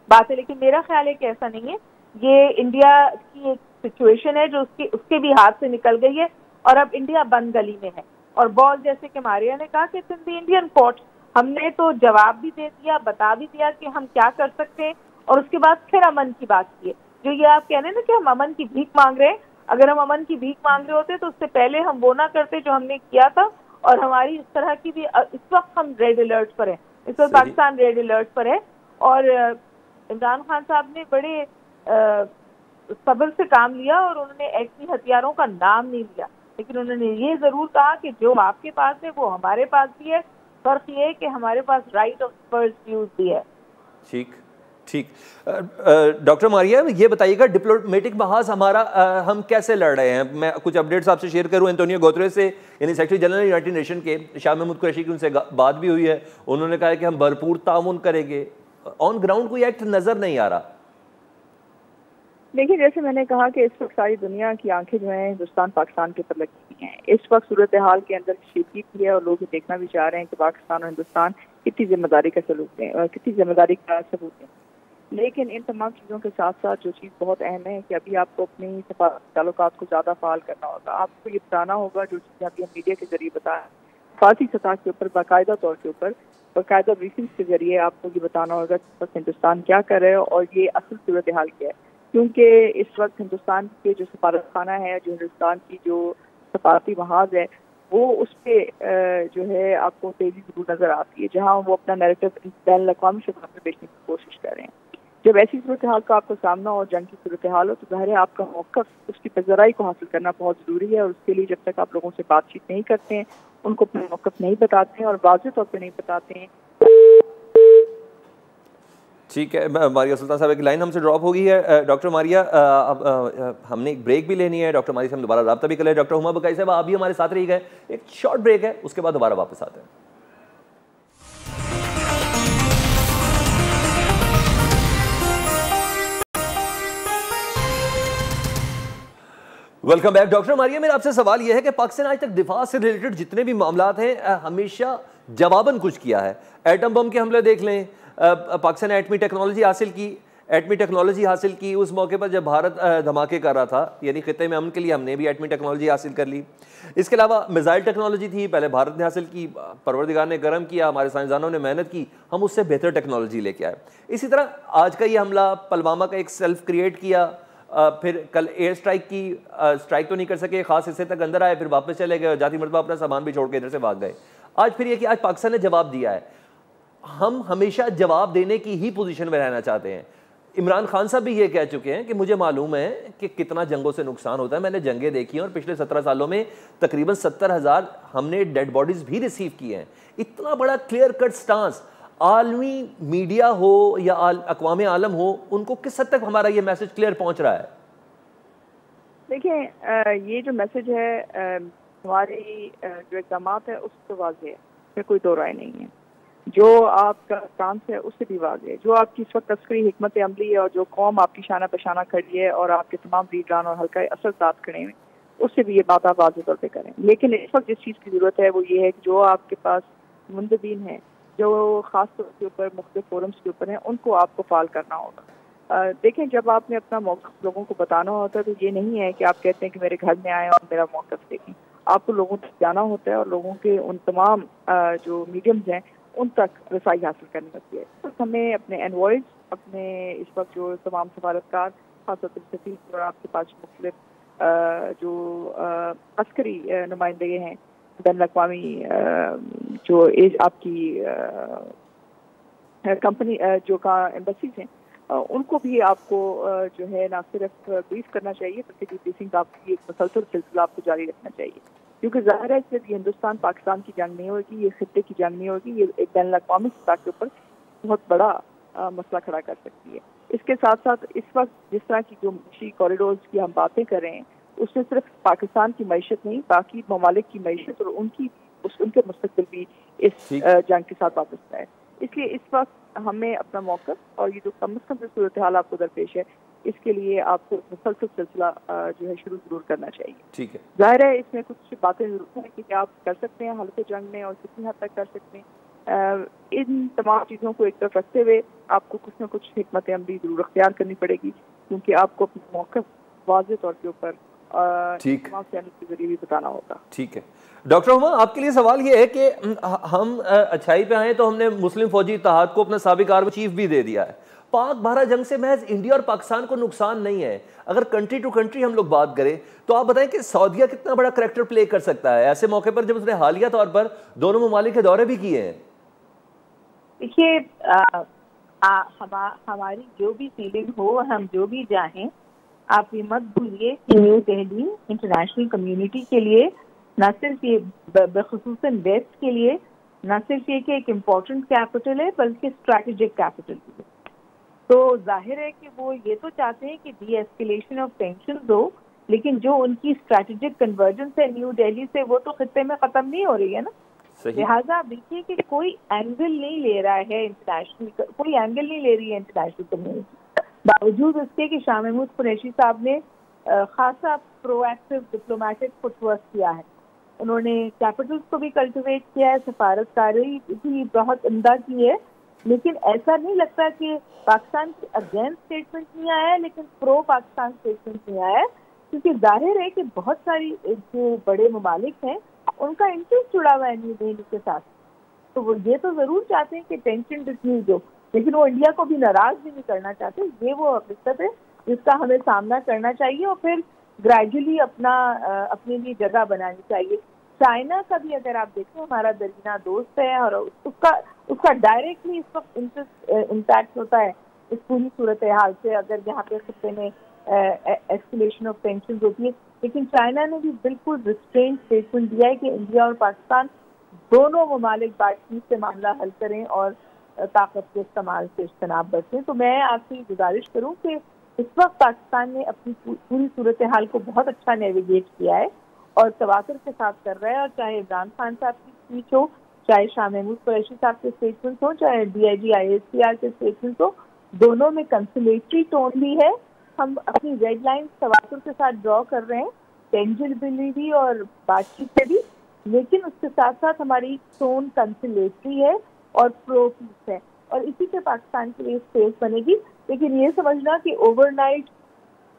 بات ہے. لیکن میرا خیال ہے کہ ایسا نہیں ہے. یہ انڈیا کی ایک سچویشن ہے جو اس کے بھی ہاتھ سے نکل گئی ہے اور اب انڈیا بند گلی میں ہے. اور بال جیسے کہ ماریا نے کہا کہ it's in the Indian court. ہم نے تو جواب بھی دے دیا, بتا بھی دیا کہ ہم کیا کر سکتے ہیں اور اس کے بعد پھر امن کی بات کی ہے. جو یہ آپ کہہ رہے ہیں نا کہ ہم امن کی بھیک مانگ رہے ہیں, اگر ہم امن کی بھیک مانگ رہے ہوتے تو اس سے پہلے ہم وہ نہ کرتے جو ہم نے کیا تھا. اور ہماری اس طرح کی بھی اس وقت ہم ریڈ الرٹ پر ہیں, اس وقت پاکستان ریڈ الرٹ پر ہے. اور عمران خان صاحب نے بڑے صبر سے کام لیا اور انہوں نے ایسی ہتھیاروں کا نام نہیں لیا, لیکن انہوں نے یہ ضرور کہا کہ جو آپ کے پاس ہے وہ ہمارے پاس بھی ہے. فرق یہ ہے کہ ہمارے پاس رائٹ آف فرسٹ یوز بھی ہے. ٹھیک. ڈاکٹر ماریا یہ بتائیے گا ڈپلومیٹک محاذ ہمارا ہم کیسے لڑ رہے ہیں؟ میں کچھ اپڈیٹس آپ سے شیئر کروں. اینٹونیو گوتریس سے یعنی سیکرٹری جنرل یونائٹڈ نیشن کے شاہ محمود قریشی کی ان سے بات بھی ہوئی ہے. انہوں نے کہا ہے کہ ہم بھرپور تعاون کریں گے. آن گراؤنڈ کوئی ایکٹ نظر نہیں آ رہا. دیکھیے جیسے میں نے کہا کہ اس وقت ساری دنیا کی آنکھیں جو ہیں ہندوستان پاکستان کے اوپر لگی ہوئی ہیں. اس وقت صورتحال کے اندر کشیدگی بھی ہے اور لوگ دیکھنا بھی چاہ رہے ہیں کہ پاکستان اور ہندوستان کتنی ذمہ داری کا ثبوت دیں. لیکن ان تمام چیزوں کے ساتھ ساتھ جو چیز بہت اہم ہے کہ ابھی آپ کو اپنے تعلقات کو زیادہ فعال کرنا ہوگا. آپ کو یہ بتانا ہوگا جو چیزیں ابھی ہم میڈیا کے ذریعے بتائیں, فارسی سطح کے اوپر باقاعدہ طور کے اوپر باقاعدہ بریفنگس کے ذریعے آپ کو یہ بتانا ہوگا کہ ہندوستان کیا کر رہے ہے اور یہ اصل صورتحال کیا ہے. کیونکہ اس وقت ہندوستان کے جو سفارت خانہ ہے, جو ہندوستان کی جو سفارتی محاذ ہے, وہ اس پہ جو ہے آپ کو تیزی ضرور نظر آتی ہے, جہاں وہ اپنا نیریٹو بین الاقوامی سطح پہ بیچنے کی کوشش کر رہے ہیں. جب ایسی صورتحال کا آپ کو سامنا ہو, جنگ کی صورتحال ہو, تو ظاہر ہے آپ کا موقف اس کی پذیرائی کو حاصل کرنا بہت ضروری ہے. اور اس کے لیے جب تک آپ لوگوں سے بات چیت نہیں کرتے ہیں, ان کو اپنا موقف نہیں بتاتے ہیں اور واضح طور پہ نہیں بتاتے ہیں. ٹھیک ہے, ماریہ سلطان صاحب کی لائن ہم سے ڈراپ ہو گئی ہے. ڈاکٹر ماریہ, ہم نے ایک بریک بھی لینی ہے, ڈاکٹر ماریہ سے ہم دوبارہ رابطہ بھی کر لیں. ڈاکٹر ہما بقائی صاحب آپ بھی ہمارے ساتھ رہی گئے, ایک شارٹ بریک ہے, اس کے بعد دوبارہ واپس آتے ہیں. Welcome back. ڈاکٹر ماریہ, میرا آپ سے سوال یہ ہے کہ پاکستان آج تک دفاع سے ریلیٹڈ جتنے بھی معاملات ہیں ہمیشہ جواباً کچھ کیا ہے. ایٹم بم کے حملے دیکھ لیں, پاکستان نے ایٹمی ٹیکنالوجی حاصل کی اس موقع پر جب بھارت دھماکے کر رہا تھا, یعنی خطے میں امن کے لیے ہم نے بھی ایٹمی ٹیکنالوجی حاصل کر لی. اس کے علاوہ میزائل ٹیکنالوجی تھی, پہلے بھارت نے حاصل کی, پروردگار نے کرم کیا, ہمارے سائنسدانوں نے محنت کی, ہم اس سے بہتر ٹیکنالوجی لے کے آئے. اسی طرح آج کا یہ حملہ پلوامہ کا ایک سیلف کریٹ کیا, پھر کل ایئر اسٹرائک تو نہیں کر سکے, خاص حصے تک اندر آئے, پھر واپس چلے گئے, جاتی مرتبہ اپنا سامان بھی چھوڑ کے ادھر سے بھاگ گئے. آج پھر یہ کہ آج پاکستان نے جواب دیا ہے. ہم ہمیشہ جواب دینے کی ہی پوزیشن میں رہنا چاہتے ہیں. عمران خان صاحب بھی یہ کہہ چکے ہیں کہ مجھے معلوم ہے کہ کتنا جنگوں سے نقصان ہوتا ہے, میں نے جنگیں دیکھی ہیں اور پچھلے 17 سالوں میں تقریباً 70,000 ہم نے ڈیڈ باڈیز بھی ریسیو کی ہیں. اتنا بڑا کلیئر کٹ سٹانس عالمی میڈیا ہو یا اقوام عالم ہو, ان کو کس حد تک ہمارا یہ میسج کلیئر پہنچ رہا ہے؟ دیکھیں, یہ جو میسج ہے ہماری جو اقدامات ہے اس سے واضح ہے, اس میں کوئی دو رائے نہیں ہے. جو آپ کا کام ہے اس سے بھی واضح ہے. جو آپ کی اس وقت عسکری حکمت عملی ہے اور جو قوم آپ کی شانہ بشانہ کھڑی ہے اور آپ کے تمام لیڈران اور حلقہ اثر ساتھ کھڑے ہیں, اس سے بھی یہ بات آپ واضح طور پہ کریں. لیکن اس وقت جس چیز کی ضرورت ہے وہ یہ ہے کہ جو آپ کے پاس منتظمین ہیں, جو خاص طور کے اوپر مختلف فورمز کے اوپر ہیں, ان کو آپ کو فعال کرنا ہوگا. دیکھیں, جب آپ نے اپنا موقف لوگوں کو بتانا ہوتا ہے تو یہ نہیں ہے کہ آپ کہتے ہیں کہ میرے گھر میں آئیں اور میرا موقف دیکھیں. آپ کو لوگوں تک جانا ہوتا ہے اور لوگوں کے ان تمام جو میڈیمز ہیں ان تک رسائی حاصل کرنی ہوتی ہے. تو ہمیں اپنے انوائز, اپنے اس وقت جو تمام سفارتکار, خاص طور پر سفیر اور آپ کے پاس مختلف جو عسکری نمائندگی ہیں, بین الاقوامی جو آپ کی کمپنی جو کا ایمبیسیز ہیں, ان کو بھی آپ کو جو ہے نہ صرف بریف کرنا چاہیے بلکہ ڈیبریفنگ آپ کی ایک مسلسل سلسلہ آپ کو جاری رکھنا چاہیے. کیونکہ ظاہر ہے کہ یہ ہندوستان پاکستان کی جنگ نہیں ہوگی, یہ خطے کی جنگ نہیں ہوگی, یہ ایک بین الاقوامی سطح کے اوپر بہت بڑا مسئلہ کھڑا کر سکتی ہے. اس کے ساتھ ساتھ اس وقت جس طرح کی جو معاشی کوریڈورز کی ہم باتیں کر رہے ہیں, اس میں صرف پاکستان کی معیشت نہیں, باقی ممالک کی معیشت اور ان کے مستقبل بھی اس جنگ کے ساتھ وابستہ ہے. اس لیے اس وقت ہمیں اپنا موقف اور یہ جو کم از کم جو صورتحال آپ کو درپیش ہے, اس کے لیے آپ کو مسلسل سلسلہ جو ہے شروع ضرور کرنا چاہیے. ٹھیک ہے, ظاہر ہے اس میں کچھ باتیں ضرور ہیں کہ آپ کر سکتے ہیں حالت جنگ میں اور کتنی حد تک کر سکتے ہیں. ان تمام چیزوں کو ایک طرف رکھتے ہوئے آپ کو کچھ نہ کچھ حکمت عملی ضرور اختیار کرنی پڑے گی, کیونکہ آپ کو اپنا موقف واضح طور کے اوپر تمام چینل کے ذریعے بھی بتانا ہوگا. ٹھیک ہے. ڈاکٹر ہما, آپ کے لیے سوال یہ ہے کہ ہم اچھائی پہ آئیں تو ہم نے مسلم فوجی اتحاد کو اپنا سابق آرمی چیف بھی دے دیا ہے. پاک بھارت جنگ سے محض انڈیا اور پاکستان کو نقصان نہیں ہے. اگر کنٹری ٹو کنٹری ہم لوگ بات کریں تو آپ بتائیں کہ سعودیہ کتنا بڑا کریکٹر پلے کر سکتا ہے ایسے موقع پر جب اس نے حالیہ طور پر دونوں ممالک کے دورے بھی کیے ہیں. دیکھیے, ہماری جو بھی فیلنگ ہو, ہم جو بھی چاہیں, آپ یہ مت بھولیے کہ نیو دہلی انٹرنیشنل کمیونٹی کے لیے نہ صرف یہ بخصوصاً ویسٹ کے لیے نہ صرف یہ کہ ایک امپورٹنٹ کیپٹل ہے بلکہ اسٹریٹجک کیپٹل بھی ہے. تو ظاہر ہے کہ وہ یہ تو چاہتے ہیں کہ ڈی ایسکیلیشن آف ٹینشنز ہو, لیکن جو ان کی اسٹریٹجک کنورجنس ہے نیو دہلی سے وہ تو خطے میں ختم نہیں ہو رہی ہے نا. لہٰذا دیکھیے کہ کوئی اینگل نہیں لے رہا ہے انٹرنیشنل, کوئی اینگل نہیں لے رہی ہے انٹرنیشنل کمیونٹی, باوجود اس کے کہ شاہ محمود قریشی صاحب نے خاصا پرو ایکٹیو ڈپلومیٹک فٹ ورک کیا ہے. انہوں نے کیپٹلز کو بھی کلٹیویٹ کیا ہے, سفارتکاری بھی بہت عمدہ کی ہے, لیکن ایسا نہیں لگتا کہ پاکستان کے اگینسٹ اسٹیٹمنٹ نہیں آیا ہے لیکن پرو پاکستان اسٹیٹمنٹ نہیں آیا ہے، کیونکہ ظاہر ہے کہ بہت ساری جو بڑے ممالک ہیں ان کا انٹرسٹ جڑا ہوا ہے نیو دہلی کے ساتھ، تو وہ یہ تو ضرور چاہتے ہیں کہ ٹینشن ڈفیوز ہو، لیکن وہ انڈیا کو بھی ناراض بھی نہیں کرنا چاہتے. یہ وہ حقیقت ہے جس کا ہمیں سامنا کرنا چاہیے اور پھر گریجولی اپنے لیے جگہ بنانی چاہیے. چائنا کا بھی اگر آپ دیکھیں ہمارا درینہ دوست ہے اور اس کا ڈائریکٹلی اس وقت انٹرسٹ امپیکٹ ہوتا ہے اس پوری صورتحال سے، اگر یہاں پہ خطے میں ایسکیلیشن آف ٹینشنز ہوتی ہے. لیکن چائنا نے بھی بالکل ریسٹرینٹ اسٹیٹمنٹ دیا ہے کہ انڈیا اور پاکستان دونوں ممالک بات چیت سے معاملہ حل کریں اور طاقت کے استعمال سے اجتناب برتیں. تو میں آپ سے گزارش کروں کہ اس وقت پاکستان نے اپنی پوری صورتحال کو بہت اچھا نیویگیٹ کیا ہے اور تواتر کے ساتھ کر رہا ہے، اور چاہے عمران خان صاحب کی اسپیچ ہو، چاہے شاہ محمود قریشی صاحب کے اسٹیٹمنٹ ہوں، چاہے DIG/ISPR کے اسٹیٹمنٹ ہو، دونوں میں کنسلیٹری ٹون بھی ہے. ہم اپنی ریڈ لائن تواتر کے ساتھ ڈرا کر رہے ہیں، ٹینجبلی بھی اور بات چیت سے بھی، لیکن اس کے ساتھ ساتھ ہماری ٹون کنسلیٹری ہے اور پرو پیس ہے، اور اسی سے پاکستان کے لیے اسپیس بنے گی. لیکن یہ سمجھنا کہ over night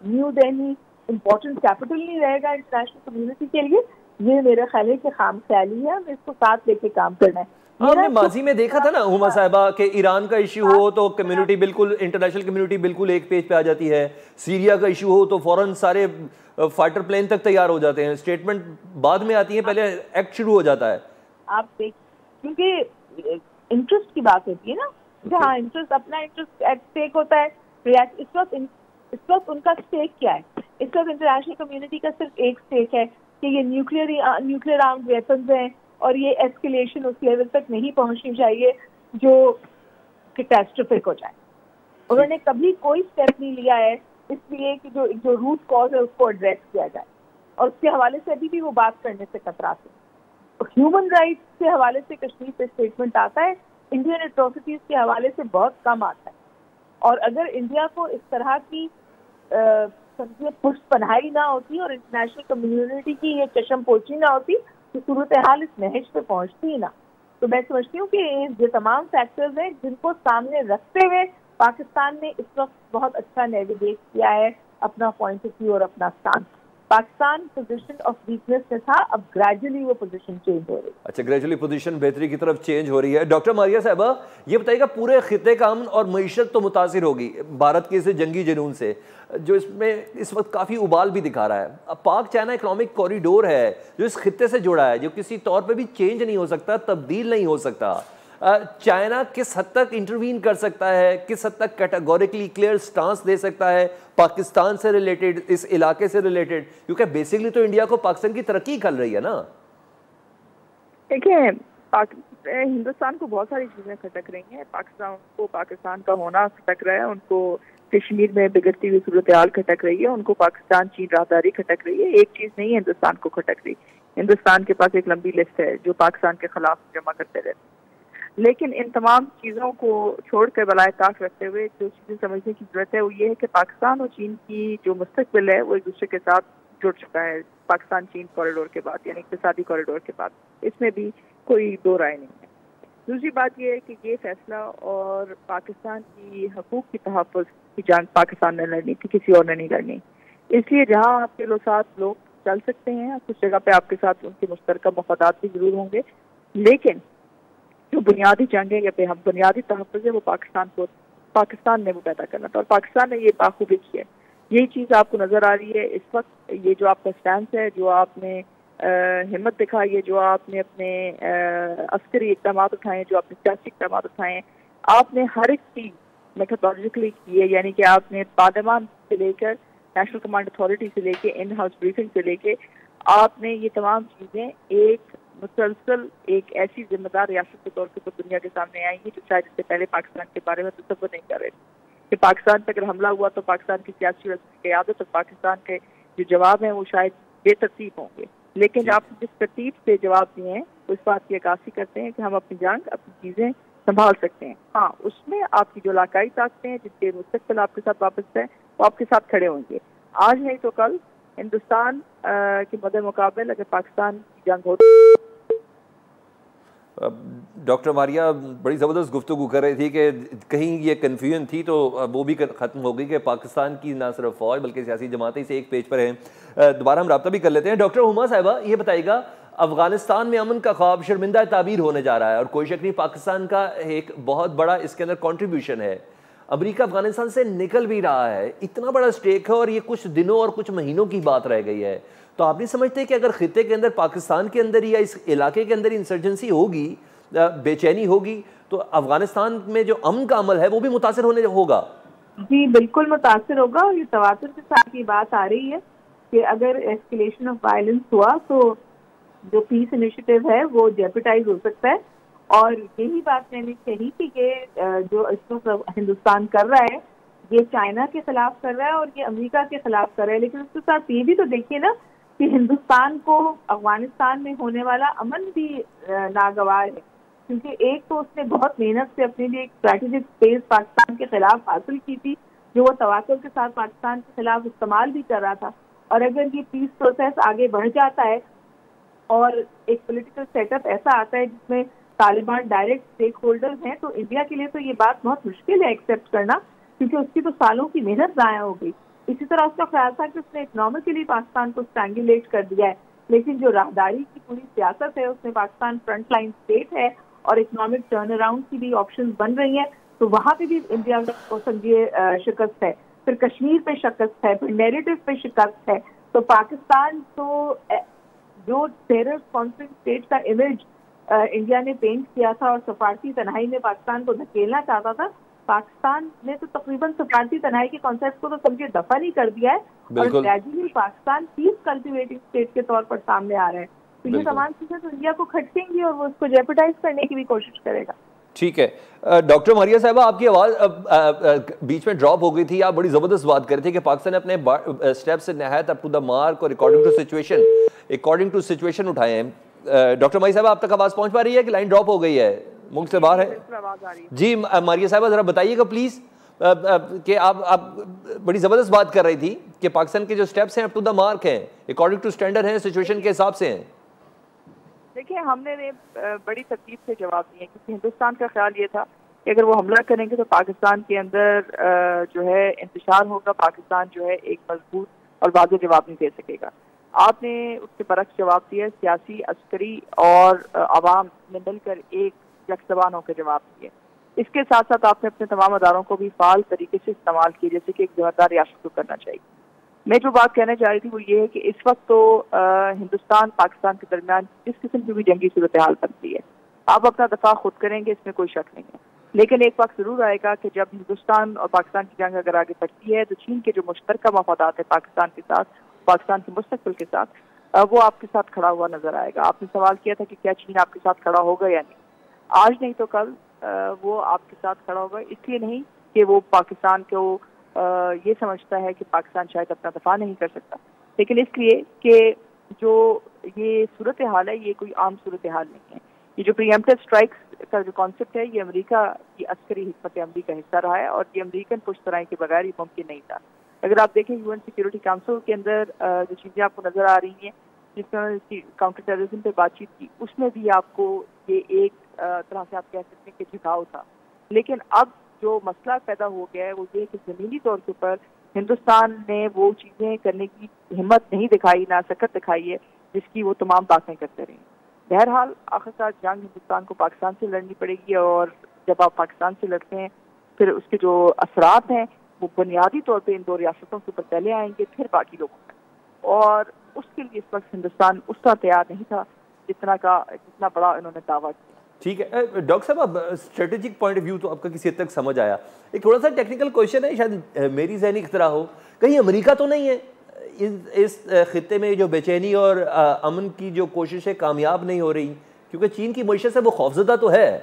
new Delhi important capital نہیں رہے گا انٹرنیشنل کمیونٹی کے لیے، یہ میرا خیال ہے کہ خام خیالی ہے. ہمیں اس کو ساتھ لے کے کام کرنا ہے. ہم نے ماضی میں دیکھا تھا نا ہما صاحبہ کہ ایران کا ایشو ہو تو کمیونٹی بالکل انٹرنیشنل کمیونٹی بالکل ایک پیج پہ آ جاتی ہے، سیریا کا ایشو ہو تو فوراً سارے فائٹر پلین تک تیار ہو جاتے ہیں، اسٹیٹمنٹ بعد میں آتی ہیں، پہلے ایکٹ شروع ہو جاتا ہے. آپ دیکھ کیونکہ انٹرسٹ کی بات ہوتی ہے نا، جہاں انٹرسٹ اپنا انٹرسٹ ایٹ اسٹیک ہوتا ہے. اس وقت ان کا اسٹیک کیا ہے؟ اس وقت انٹرنیشنل کمیونٹی کا صرف ایک اسٹیک ہے کہ یہ نیوکلیر آرمڈ ویپنز ہیں اور یہ ایسکیلیشن اس لیول تک نہیں پہنچنی چاہیے جو کیٹاسٹروفک ہو جائے. انہوں نے کبھی کوئی اسٹیپ نہیں لیا ہے اس لیے کہ جو روٹ کاز ہے اس کو ایڈریس کیا جائے، اور اس کے حوالے سے ابھی بھی وہ بات کرنے سے کتراتے ہیں. ہیومن رائٹس کے حوالے سے کشمیر پہ اسٹیٹمنٹ آتا ہے، انڈین ایٹروسٹیز کے حوالے سے بہت کم آتا ہے. اور اگر انڈیا کو اس طرح کی پشت پناہی نہ ہوتی اور انٹرنیشنل کمیونٹی کی یہ چشم پوشی نہ ہوتی تو صورتحال اس نہج پہ پہنچتی ہی نہ. تو میں سمجھتی ہوں کہ یہ تمام فیکٹرز ہیں جن کو سامنے رکھتے ہوئے پاکستان نے اس وقت بہت اچھا نیویگیٹ کیا ہے اپنا پوائنٹ آف ویو اور اپنا stance. Pakistan position of weakness میں تھا، اب گریجولی وہ پوزیشن چینج ہو رہی ہے. اچھا، گریجولی پوزیشن بہتری کی طرف چینج ہو رہی ہے. ڈاکٹر ماریہ صاحبہ یہ بتائیے گا، پورے خطے کا امن اور معیشت تو متاثر ہوگی بھارت کے اس جنگی جنون سے جو اس میں اس وقت کافی ابال بھی دکھا رہا ہے. پاک چائنا اکنامک کوریڈور ہے جو اس خطے سے جڑا ہے، جو کسی طور پہ بھی چینج نہیں ہو سکتا، تبدیل نہیں ہو سکتا. چائنا کس حد تک انٹروین کر سکتا ہے، کس حد تک کیٹیگوریکلی کلیئر سٹانس دے سکتا ہے پاکستان سے ریلیٹڈ، اس علاقے سے ریلیٹڈ، کیونکہ بیسکلی تو انڈیا کو پاکستان کی ترقی کر رہی ہے نا. دیکھیں ہندوستان کو بہت ساری چیزیں کھٹک رہی ہیں، پاکستان کا ہونا کھٹک رہا ہے، ان کو کشمیر میں بگڑتی ہوئی صورتحال کھٹک رہی ہے، ان کو پاکستان چین راہداری کھٹک رہی ہے. ایک چیز نہیں ہے ہندوستان کو کھٹک رہی، ہندوستان کے پاس ایک لمبی لسٹ ہے جو پاکستان کے خلاف جمع کرتے رہتے ہیں. لیکن ان تمام چیزوں کو چھوڑ کر بالائے طاق رکھتے ہوئے جو چیزیں سمجھنے کی ضرورت ہے وہ یہ ہے کہ پاکستان اور چین کی جو مستقبل ہے وہ ایک دوسرے کے ساتھ جڑ چکا ہے پاکستان چین کوریڈور کے بعد، یعنی اقتصادی کوریڈور کے بعد. اس میں بھی کوئی دو رائے نہیں ہے. دوسری بات یہ ہے کہ یہ فیصلہ اور پاکستان کی حقوق کی تحفظ کی جنگ پاکستان نے لڑنی تھی، کسی اور نے نہیں لڑنی. اس لیے جہاں آپ کے ساتھ لوگ چل سکتے ہیں، کچھ جگہ پہ آپ کے ساتھ ان کے مشترکہ مفادات بھی ضرور ہوں گے، لیکن جو بنیادی جنگ ہے یا بنیادی تحفظ ہے وہ پاکستان نے وہ پیدا کرنا تھا، اور پاکستان نے یہ بخوبی کیا ہے. یہی چیز آپ کو نظر آ رہی ہے اس وقت. یہ جو آپ کا اسٹینس ہے، جو آپ نے ہمت دکھائی ہے، جو آپ نے اپنے عسکری اقدامات اٹھائے ہیں، جو آپ نے سیاسی اقدامات اٹھائے ہیں، آپ نے ہر ایک چیز میتھڈولوجیکلی کی ہے. یعنی کہ آپ نے پارلیمان سے لے کر نیشنل کمانڈ اتھارٹی سے لے کے ان ہاؤس بریفنگ سے لے کے آپ نے یہ تمام چیزیں ایک مسلسل ایک ایسی ذمہ دار ریاست کے طور پہ دنیا کے سامنے آئی ہے جو شاید اس سے پہلے پاکستان کے بارے میں تصور نہیں کر رہے تھے کہ پاکستان پہ اگر حملہ ہوا تو پاکستان کی سیاسی اور قیادت اور پاکستان کے جو جواب ہیں وہ شاید بے ترتیب ہوں گے. لیکن آپ نے جس ترتیب سے جواب دیے ہیں اس بات کی عکاسی کرتے ہیں کہ ہم اپنی جنگ اپنی چیزیں سنبھال سکتے ہیں. ہاں، اس میں آپ کی جو علاقائی طاقتیں ہیں جن کے مستقبل آپ کے ساتھ واپس ہے وہ آپ کے ساتھ کھڑے ہوں گے. آج نہیں تو کل ہندوستان کے مد مقابل اگر پاکستان کی جنگ ہوتی. ڈاکٹر ماریا بڑی زبردست گفتگو کر رہی تھی کہ کہیں یہ کنفیوژن تھی تو وہ بھی ختم ہو گئی کہ پاکستان کی نہ صرف فوج بلکہ سیاسی جماعتیں اسے ایک پیج پر ہیں. دوبارہ ہم رابطہ بھی کر لیتے ہیں. ڈاکٹر ہما صاحبہ یہ بتائیے گا, افغانستان میں امن کا خواب شرمندہ تعبیر ہونے جا رہا ہے اور کوئی شک نہیں پاکستان کا ایک بہت بڑا اس کے اندر کنٹریبیوشن ہے. امریکہ افغانستان سے نکل بھی رہا ہے, اتنا بڑا سٹیک ہے اور یہ کچھ دنوں اور کچھ مہینوں کی بات رہ گئی ہے. تو آپ نہیں سمجھتے کہ اگر خطے کے اندر پاکستان کے اندر یا اس علاقے کے اندر انسرجنسی ہوگی, بے چینی ہوگی, تو افغانستان میں جو امن کا عمل ہے وہ بھی متاثر ہونے ہوگا؟ جی بالکل متاثر ہوگا, اور یہ تواتر کے ساتھ یہ بات آ رہی ہے کہ اگر ایسکیلیشن آف وائلنس ہوا تو جو پیس انیشیٹو ہے وہ جیپٹائز ہو سکتا ہے. اور یہی بات میں نے کہی تھی کہ جو اس وقت ہندوستان کر رہا ہے یہ چائنا کے خلاف کر رہا ہے اور یہ امریکہ کے خلاف کر رہا ہے, لیکن اس کے ساتھ یہ بھی تو دیکھیے نا کہ ہندوستان کو افغانستان میں ہونے والا امن بھی ناگوار ہے, کیونکہ ایک تو اس نے بہت محنت سے اپنے لیے ایک اسٹریٹجک اسپیس پاکستان کے خلاف حاصل کی تھی جو وہ تواتر کے ساتھ پاکستان کے خلاف استعمال بھی کر رہا تھا. اور اگر یہ پیس پروسیس آگے بڑھ جاتا ہے اور ایک پولیٹیکل سیٹ اپ ایسا آتا ہے جس میں طالبان ڈائریکٹ اسٹیک ہولڈرز ہیں, تو انڈیا کے لیے تو یہ بات بہت مشکل ہے ایکسیپٹ کرنا, کیونکہ اس کی تو سالوں کی محنت ضائع ہو گئی. اسی طرح اس کا خیال تھا کہ اس نے اکنامکلی پاکستان کو اسٹرینگولیٹ کر دیا ہے, لیکن جو راہداری کی پوری سیاست ہے اس میں پاکستان فرنٹ لائن اسٹیٹ ہے اور اکنامک ٹرن اراؤنڈ کی بھی آپشن بن رہی ہیں, تو وہاں پہ بھی انڈیا کو سمجھیے شکست ہے. پھر کشمیر پہ شکست ہے, پھر نیریٹو پہ شکست ہے. تو پاکستان تو جو ٹیرر کانفلکٹ اسٹیٹ کا امیج انڈیا نے پینٹ کیا تھا اور سفارتی تنہائی میں پاکستان کو دھکیلنا چاہتا تھا, پاکستان نے تو تقریباً سفارتی تنہائی کے کانسیپٹ کو تو سمجھے دفع نہیں کر دیا ہے اور گریجولی پاکستان پیس کلٹیویٹنگ اسٹیٹ کے طور پر سامنے آ رہا ہے. تو یہ تمام چیزیں تو انڈیا کو کھٹکیں گی اور وہ اس کو جیپٹائز کرنے کی بھی کوشش کرے گا. ٹھیک ہے. ڈاکٹر ماریا صاحبہ آپ کی آواز بیچ میں ڈراپ ہو گئی تھی, آپ بڑی زبردست بات کر رہی تھی کہ پاکستان نے اپنے اسٹیپ سے نہایت اپ ٹو دا مارک اور اکارڈنگ ٹو سچویشن اٹھائے ہیں. ڈاکٹر ماریا صاحبہ آپ تک آواز پہنچ پا رہی ہے کہ لائن ڈراپ ہو گئی ہے, ملک سے باہر ہے؟ جی ماریا صاحبہ ذرا بتائیے گا پلیز کہ آپ بڑی زبردست بات کر رہی تھی کہ پاکستان کے جو اسٹیپس ہیں اپ ٹو دا مارک ہیں, اکارڈنگ ٹو اسٹینڈرڈ ہیں, سچویشن کے حساب سے ہیں. دیکھیں ہم نے بڑی ترتیب سے جواب دیے, کیونکہ ہندوستان کا خیال یہ تھا کہ اگر وہ حملہ کریں گے تو پاکستان کے اندر جو ہے انتشار ہوگا, پاکستان جو ہے ایک مضبوط اور واضح جواب نہیں دے سکے گا. آپ نے اس کے برعکس جواب دیا, سیاسی, عسکری اور عوام نے مل کر ایک یکزبان ہو کے جواب دیے. اس کے ساتھ ساتھ آپ نے اپنے تمام اداروں کو بھی فعال طریقے سے استعمال کیے, جیسے کہ ایک ذمہ دار ریاست کو کرنا چاہیے. میں جو بات کہنا چاہ رہی تھی وہ یہ ہے کہ اس وقت تو ہندوستان پاکستان کے درمیان جس قسم کی بھی جنگی صورتحال بنتی ہے, آپ اپنا دفاع خود کریں گے, اس میں کوئی شک نہیں ہے, لیکن ایک وقت ضرور آئے گا کہ جب ہندوستان اور پاکستان کی جنگ اگر آگے بڑھتی ہے تو چین کے جو مشترکہ مفادات ہیں پاکستان کے ساتھ, پاکستان کے مستقبل کے ساتھ, وہ آپ کے ساتھ کھڑا ہوا نظر آئے گا. آپ نے سوال کیا تھا کہ کیا چین آپ کے ساتھ کھڑا ہوگا یا نہیں. آج نہیں تو کل وہ آپ کے ساتھ کھڑا ہوگا, اس لیے نہیں کہ وہ پاکستان کو یہ سمجھتا ہے کہ پاکستان شاید اپنا دفاع نہیں کر سکتا, لیکن اس لیے کہ جو یہ صورتحال ہے یہ کوئی عام صورتحال نہیں ہے. یہ جو پریمپٹیو اسٹرائکس کا جو کانسیپٹ ہے یہ امریکہ کی عسکری حکمت عملی کا حصہ رہا ہے, اور یہ امریکن پشت پناہی کے بغیر یہ ممکن نہیں تھا. اگر آپ دیکھیں UN سیکورٹی کاؤنسل کے اندر جو چیزیں آپ کو نظر آ رہی ہیں جس میں انہوں نے کاؤنٹر ٹیررزم پہ بات چیت کی, اس میں بھی آپ کو یہ ایک طرح سے آپ کہہ سکتے ہیں کہ جھکاؤ تھا. لیکن اب جو مسئلہ پیدا ہو گیا ہے وہ یہ کہ زمینی طور کے اوپر ہندوستان نے وہ چیزیں کرنے کی ہمت نہیں دکھائی, نہ سکت دکھائی ہے جس کی وہ تمام باتیں کرتے رہے. بہرحال آخرکار جنگ ہندوستان کو پاکستان سے لڑنی پڑے گی, اور جب آپ پاکستان سے لڑتے ہیں پھر اس کے جو اثرات ہیں وہ بنیادی طور پہ ان دو ریاستوں کے اوپر پہلے آئیں گے, پھر باقی لوگوں میں. اور اس کے لیے اس وقت ہندوستان اس طرح تیار نہیں تھا جتنا بڑا انہوں نے دعویٰ کیا. ٹھیک ہے ڈاکٹر صاحب, اب اسٹریٹجک پوائنٹ آف ویو تو آپ کا کسی حد تک سمجھ آیا. ایک تھوڑا سا ٹیکنیکل کویشچن ہے, شاید میری ذہنی اختراع ہو, کہیں امریکہ تو نہیں ہے اس خطے میں جو بے چینی اور امن کی جو کوششیں کامیاب نہیں ہو رہی, کیونکہ چین کی معیشت سے وہ خوفزدہ تو ہے.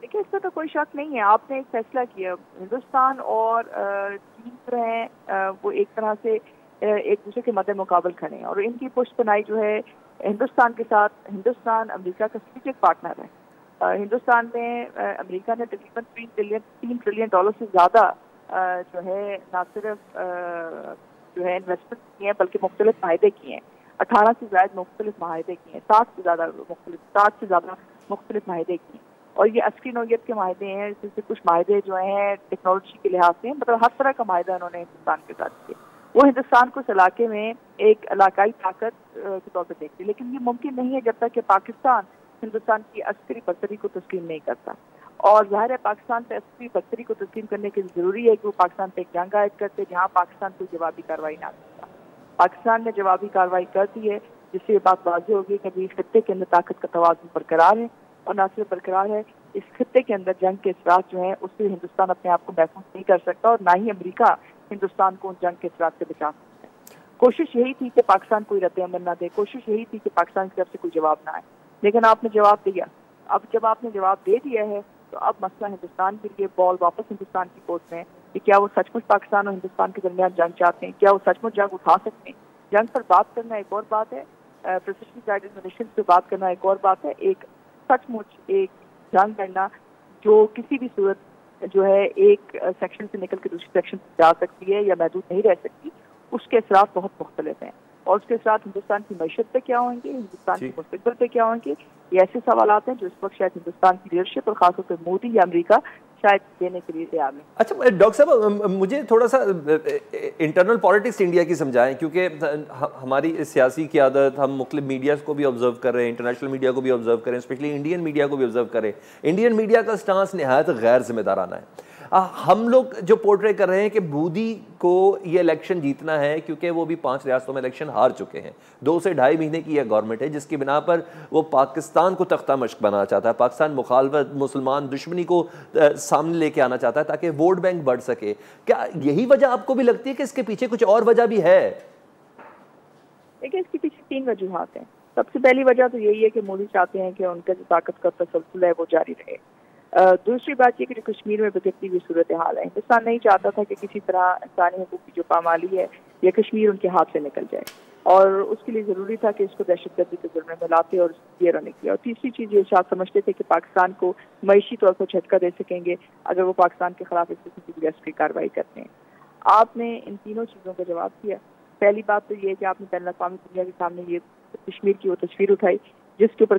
دیکھیں اس کا تو کوئی شک نہیں ہے, آپ نے ایک فیصلہ کیا, ہندوستان اور چین جو ہیں وہ ایک طرح سے ایک دوسرے کے مد مقابل کھڑے ہیں, اور ان کی پشت پناہی جو ہے ہندوستان کے ساتھ, ہندوستان امریکہ کا اسٹریٹجک پارٹنر ہے. ہندوستان میں امریکہ نے تقریباً $3 ٹریلین سے زیادہ جو ہے نہ صرف جو ہے انویسٹمنٹ کیے ہیں بلکہ مختلف معاہدے کیے ہیں. 18 سے زائد مختلف معاہدے کیے ہیں, 60 سے زیادہ مختلف معاہدے کیے ہیں, اور یہ عسکری نوعیت کے معاہدے ہیں, جس سے کچھ معاہدے جو ہیں ٹیکنالوجی کے لحاظ سے, مطلب ہر طرح کا معاہدہ انہوں نے ہندوستان کے ساتھ کیا. وہ ہندوستان کو اس علاقے میں ایک علاقائی طاقت کے طور پہ دیکھتی ہے, لیکن یہ ممکن نہیں ہے جب تک کہ پاکستان ہندوستان کی عسکری برتری کو تسلیم نہیں کرتا. اور ظاہر ہے پاکستان پہ عسکری برتری کو تسلیم کرنے کے لیے ضروری ہے کہ وہ پاکستان پہ ایک جنگ عائد کرتے جہاں پاکستان کوئی جوابی کارروائی نہ کرتا. پاکستان نے جوابی کارروائی کر دی ہے, جس سے یہ بات واضح ہوگی کہ ابھی خطے کے اندر طاقت کا توازن برقرار ہے, اور نہ صرف برقرار ہے, اس خطے کے اندر جنگ کے اثرات جو ہیں اس سے ہندوستان اپنے آپ کو محفوظ نہیں کر سکتا, اور نہ ہی امریکہ ہندوستان کو ان جنگ کے اثرات سے بچا سکتا ہے. کوشش یہی تھی کہ پاکستان کوئی رد عمل نہ دے, کوشش یہی تھی کہ پاکستان کی طرف سے کوئی جواب نہ آئے, لیکن آپ نے جواب دیا. اب جب آپ نے جواب دے دیا ہے تو اب مسئلہ ہندوستان کے لیے بال واپس ہندوستان کی کورٹ میں کہ کیا وہ سچ مچ پاکستان اور ہندوستان کے درمیان جنگ چاہتے ہیں, کیا وہ سچ مچ جنگ اٹھا سکتے ہیں. جنگ پر بات کرنا ایک اور بات ہے, پریسیشن گائیڈنس مشن پہ بات کرنا ایک اور بات ہے. ایک سچ مچ ایک جنگ کرنا جو کسی بھی صورت جو ہے ایک سیکشن سے نکل کے دوسری سیکشن سے جا سکتی ہے یا محدود نہیں رہ سکتی, اس کے اثرات بہت مختلف ہیں, اور اس کے ساتھ ہندوستان کی معیشت پہ کیا ہوئیں گے, ہندوستان کے مستقبل پہ کیا ہوئیں گے, یہ ایسے سوالات ہیں جو اس وقت شاید ہندوستان کی لیڈرشپ اور خاص طور پہ مودی یا امریکہ شاید دینے کے لیے تیار نہیں. اچھا ڈاکٹر صاحب, مجھے تھوڑا سا انٹرنل پالیٹکس انڈیا کی سمجھائیں, کیونکہ ہماری سیاسی قیادت, ہم مختلف میڈیاز کو بھی آبزرو کر رہے ہیں, انٹرنیشنل میڈیا کو بھی آبزرو کر رہے ہیں, اسپیشلی انڈین میڈیا کو بھی آبزرو کر رہے ہیں. انڈین میڈیا کا سٹانس نہایت غیر ذمہ دارانہ ہے. ہم لوگ جو پورٹرے کر رہے ہیں کہ مودی کو یہ الیکشن جیتنا ہے کیونکہ وہ بھی 5 ریاستوں میں الیکشن ہار چکے ہیں, 2 سے 2.5 مہینے کی یہ گورنمنٹ ہے جس کی بنا پر وہ پاکستان کو تختہ مشق بنانا چاہتا ہے, پاکستان مخالفت, مسلمان دشمنی کو سامنے لے کے آنا چاہتا ہے تاکہ ووٹ بینک بڑھ سکے. کیا یہی وجہ آپ کو بھی لگتی ہے کہ اس کے پیچھے کچھ اور وجہ بھی ہے؟ دیکھیں, اس کے پیچھے 3 وجوہات ہیں. سب سے پہلی وجہ تو یہی ہے کہ مودی چاہتے ہیں کہ ان کا جو طاقت کا تسلسل ہے وہ جاری رہے. دوسری بات یہ کہ جو کشمیر میں بگڑتی ہوئی صورتحال ہے, ہندوستان نہیں چاہتا تھا کہ کسی طرح انسانی حقوق کی جو پامالی ہے یا کشمیر ان کے ہاتھ سے نکل جائے, اور اس کے لیے ضروری تھا کہ اس کو دہشت گردی کے ظلم میں لاتے اور یہ نے کیا. اور تیسری چیز یہ شاید سمجھتے تھے کہ پاکستان کو معیشی طور پر جھٹکا دے سکیں گے اگر وہ پاکستان کے خلاف اس قسم کی عسکری کارروائی کرتے ہیں. آپ نے ان تینوں چیزوں کا جواب دیا. پہلی بات تو یہ کہ آپ نے بین الاقوامی دنیا کے سامنے یہ کشمیر کی وہ تصویر اٹھائی جس کے اوپر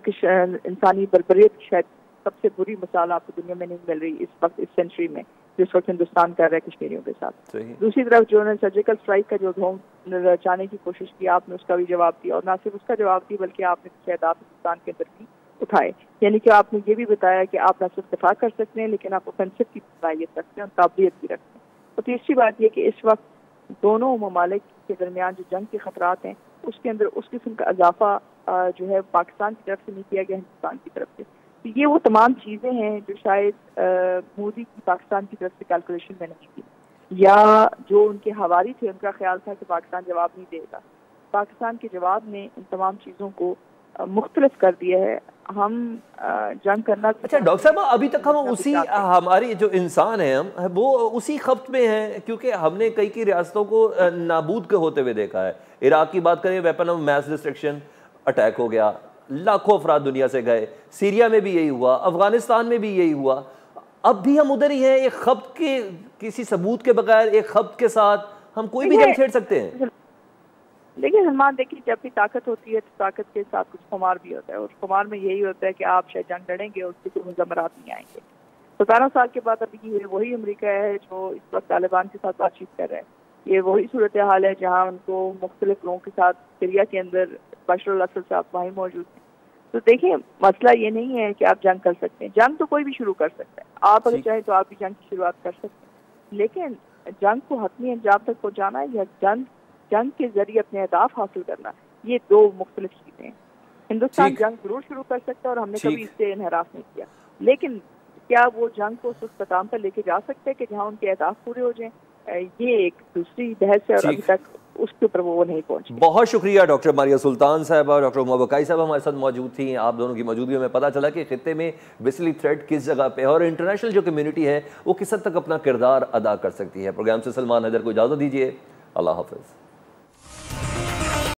انسانی بربریت شاید سب سے بری مثال آپ کو دنیا میں نہیں مل رہی اس وقت, اس سینچری میں, جس وقت ہندوستان کر رہا ہے کشمیریوں کے ساتھ. دوسری طرف جو نے سرجیکل اسٹرائک کا جو ڈھونگ رچانے کی کوشش کی, آپ نے اس کا بھی جواب دیا, اور نہ صرف اس کا جواب دیا بلکہ آپ نے شہدات ہندوستان کے اندر بھی اٹھائے. یعنی کہ آپ نے یہ بھی بتایا کہ آپ نہ صرف دفاع کر سکتے ہیں لیکن آپ اوفینسو کی صلاحیت رکھتے ہیں اور قابلیت بھی رکھتے ہیں. اور تیسری بات یہ کہ اس وقت دونوں ممالک کے درمیان جو جنگ کے خطرات ہیں اس کے اندر اس قسم کا اضافہ جو ہے پاکستان کی طرف سے نہیں کیا گیا, ہندوستان کی طرف سے. یہ وہ تمام چیزیں ہیں جو شاید مودی کی پاکستان کی طرف سے کیلکولیشن میں نہیں تھی, یا جو ان کے حوالی تھے ان کا خیال تھا کہ پاکستان جواب نہیں دے گا. پاکستان کے جواب نے ان تمام چیزوں کو مختلف کر دیا ہے. ہم جنگ کرنا. اچھا ڈاکٹر صاحب, ابھی تک ہم اسی, ہماری جو انسان ہیں ہم وہ اسی خبت میں ہیں کیونکہ ہم نے کئی ریاستوں کو نابود ہوتے ہوئے دیکھا ہے. عراق کی بات کریں, weapon of mass destruction attack ہو گیا, لاکھوں افراد دنیا سے گئے. سیریا میں بھی یہی ہوا, افغانستان میں بھی یہی ہوا. اب بھی ہم ادھر ہی ہیں, ایک خبت کے کسی ثبوت کے بغیر, ایک خبت کے ساتھ ہم کوئی بھی جنگ چھیڑ سکتے ہیں. لیکن سلمان دیکھیے, جب بھی طاقت ہوتی ہے تو طاقت کے ساتھ کچھ خمار بھی ہوتا ہے, اور خمار میں یہی ہوتا ہے کہ آپ شاید جنگ لڑیں گے اور اس کے کوئی مضمرات نہیں آئیں گے. 17 سال کے بعد ابھی وہی امریکہ ہے جو اس وقت طالبان کے ساتھ بات چیت کر رہا ہے. یہ وہی صورتحال ہے جہاں ان کو مختلف لوگوں کے ساتھ سیریا کے اندر بشار الاسد صاحب وہیں موجود ہیں. تو دیکھیں, مسئلہ یہ نہیں ہے کہ آپ جنگ کر سکتے ہیں, جنگ تو کوئی بھی شروع کر سکتا ہے. آپ اگر چاہیں تو آپ بھی جنگ کی شروعات کر سکتے ہیں, لیکن جنگ کو حتمی انجام تک پہنچانا یا جنگ کے ذریعے اپنے اہداف حاصل کرنا, یہ 2 مختلف چیزیں ہیں. ہندوستان جنگ ضرور شروع کر سکتا ہے اور ہم نے کبھی اس سے انحراف نہیں کیا, لیکن کیا وہ جنگ کو اس مقام پر لے کے جا سکتے ہیں کہ جہاں ان کے اہداف پورے ہو جائیں, یہ ایک دوسری بحث ہے اور ابھی تک اس کے اوپر وہ نہیں پہنچی. بہت شکریہ ڈاکٹر ماریہ سلطان صاحبہ, ڈاکٹر عمر بقائی صاحب ہمارے ساتھ موجود تھیں. آپ دونوں کی موجودگی میں پتہ چلا کہ خطے میں ویسلی تھریٹ کس جگہ پہ ہے اور انٹرنیشنل جو کمیونٹی ہے وہ کس حد تک اپنا کردار ادا کر سکتی ہے. پروگرام سے سلمان حیدر کو اجازت دیجیے. اللہ حافظ.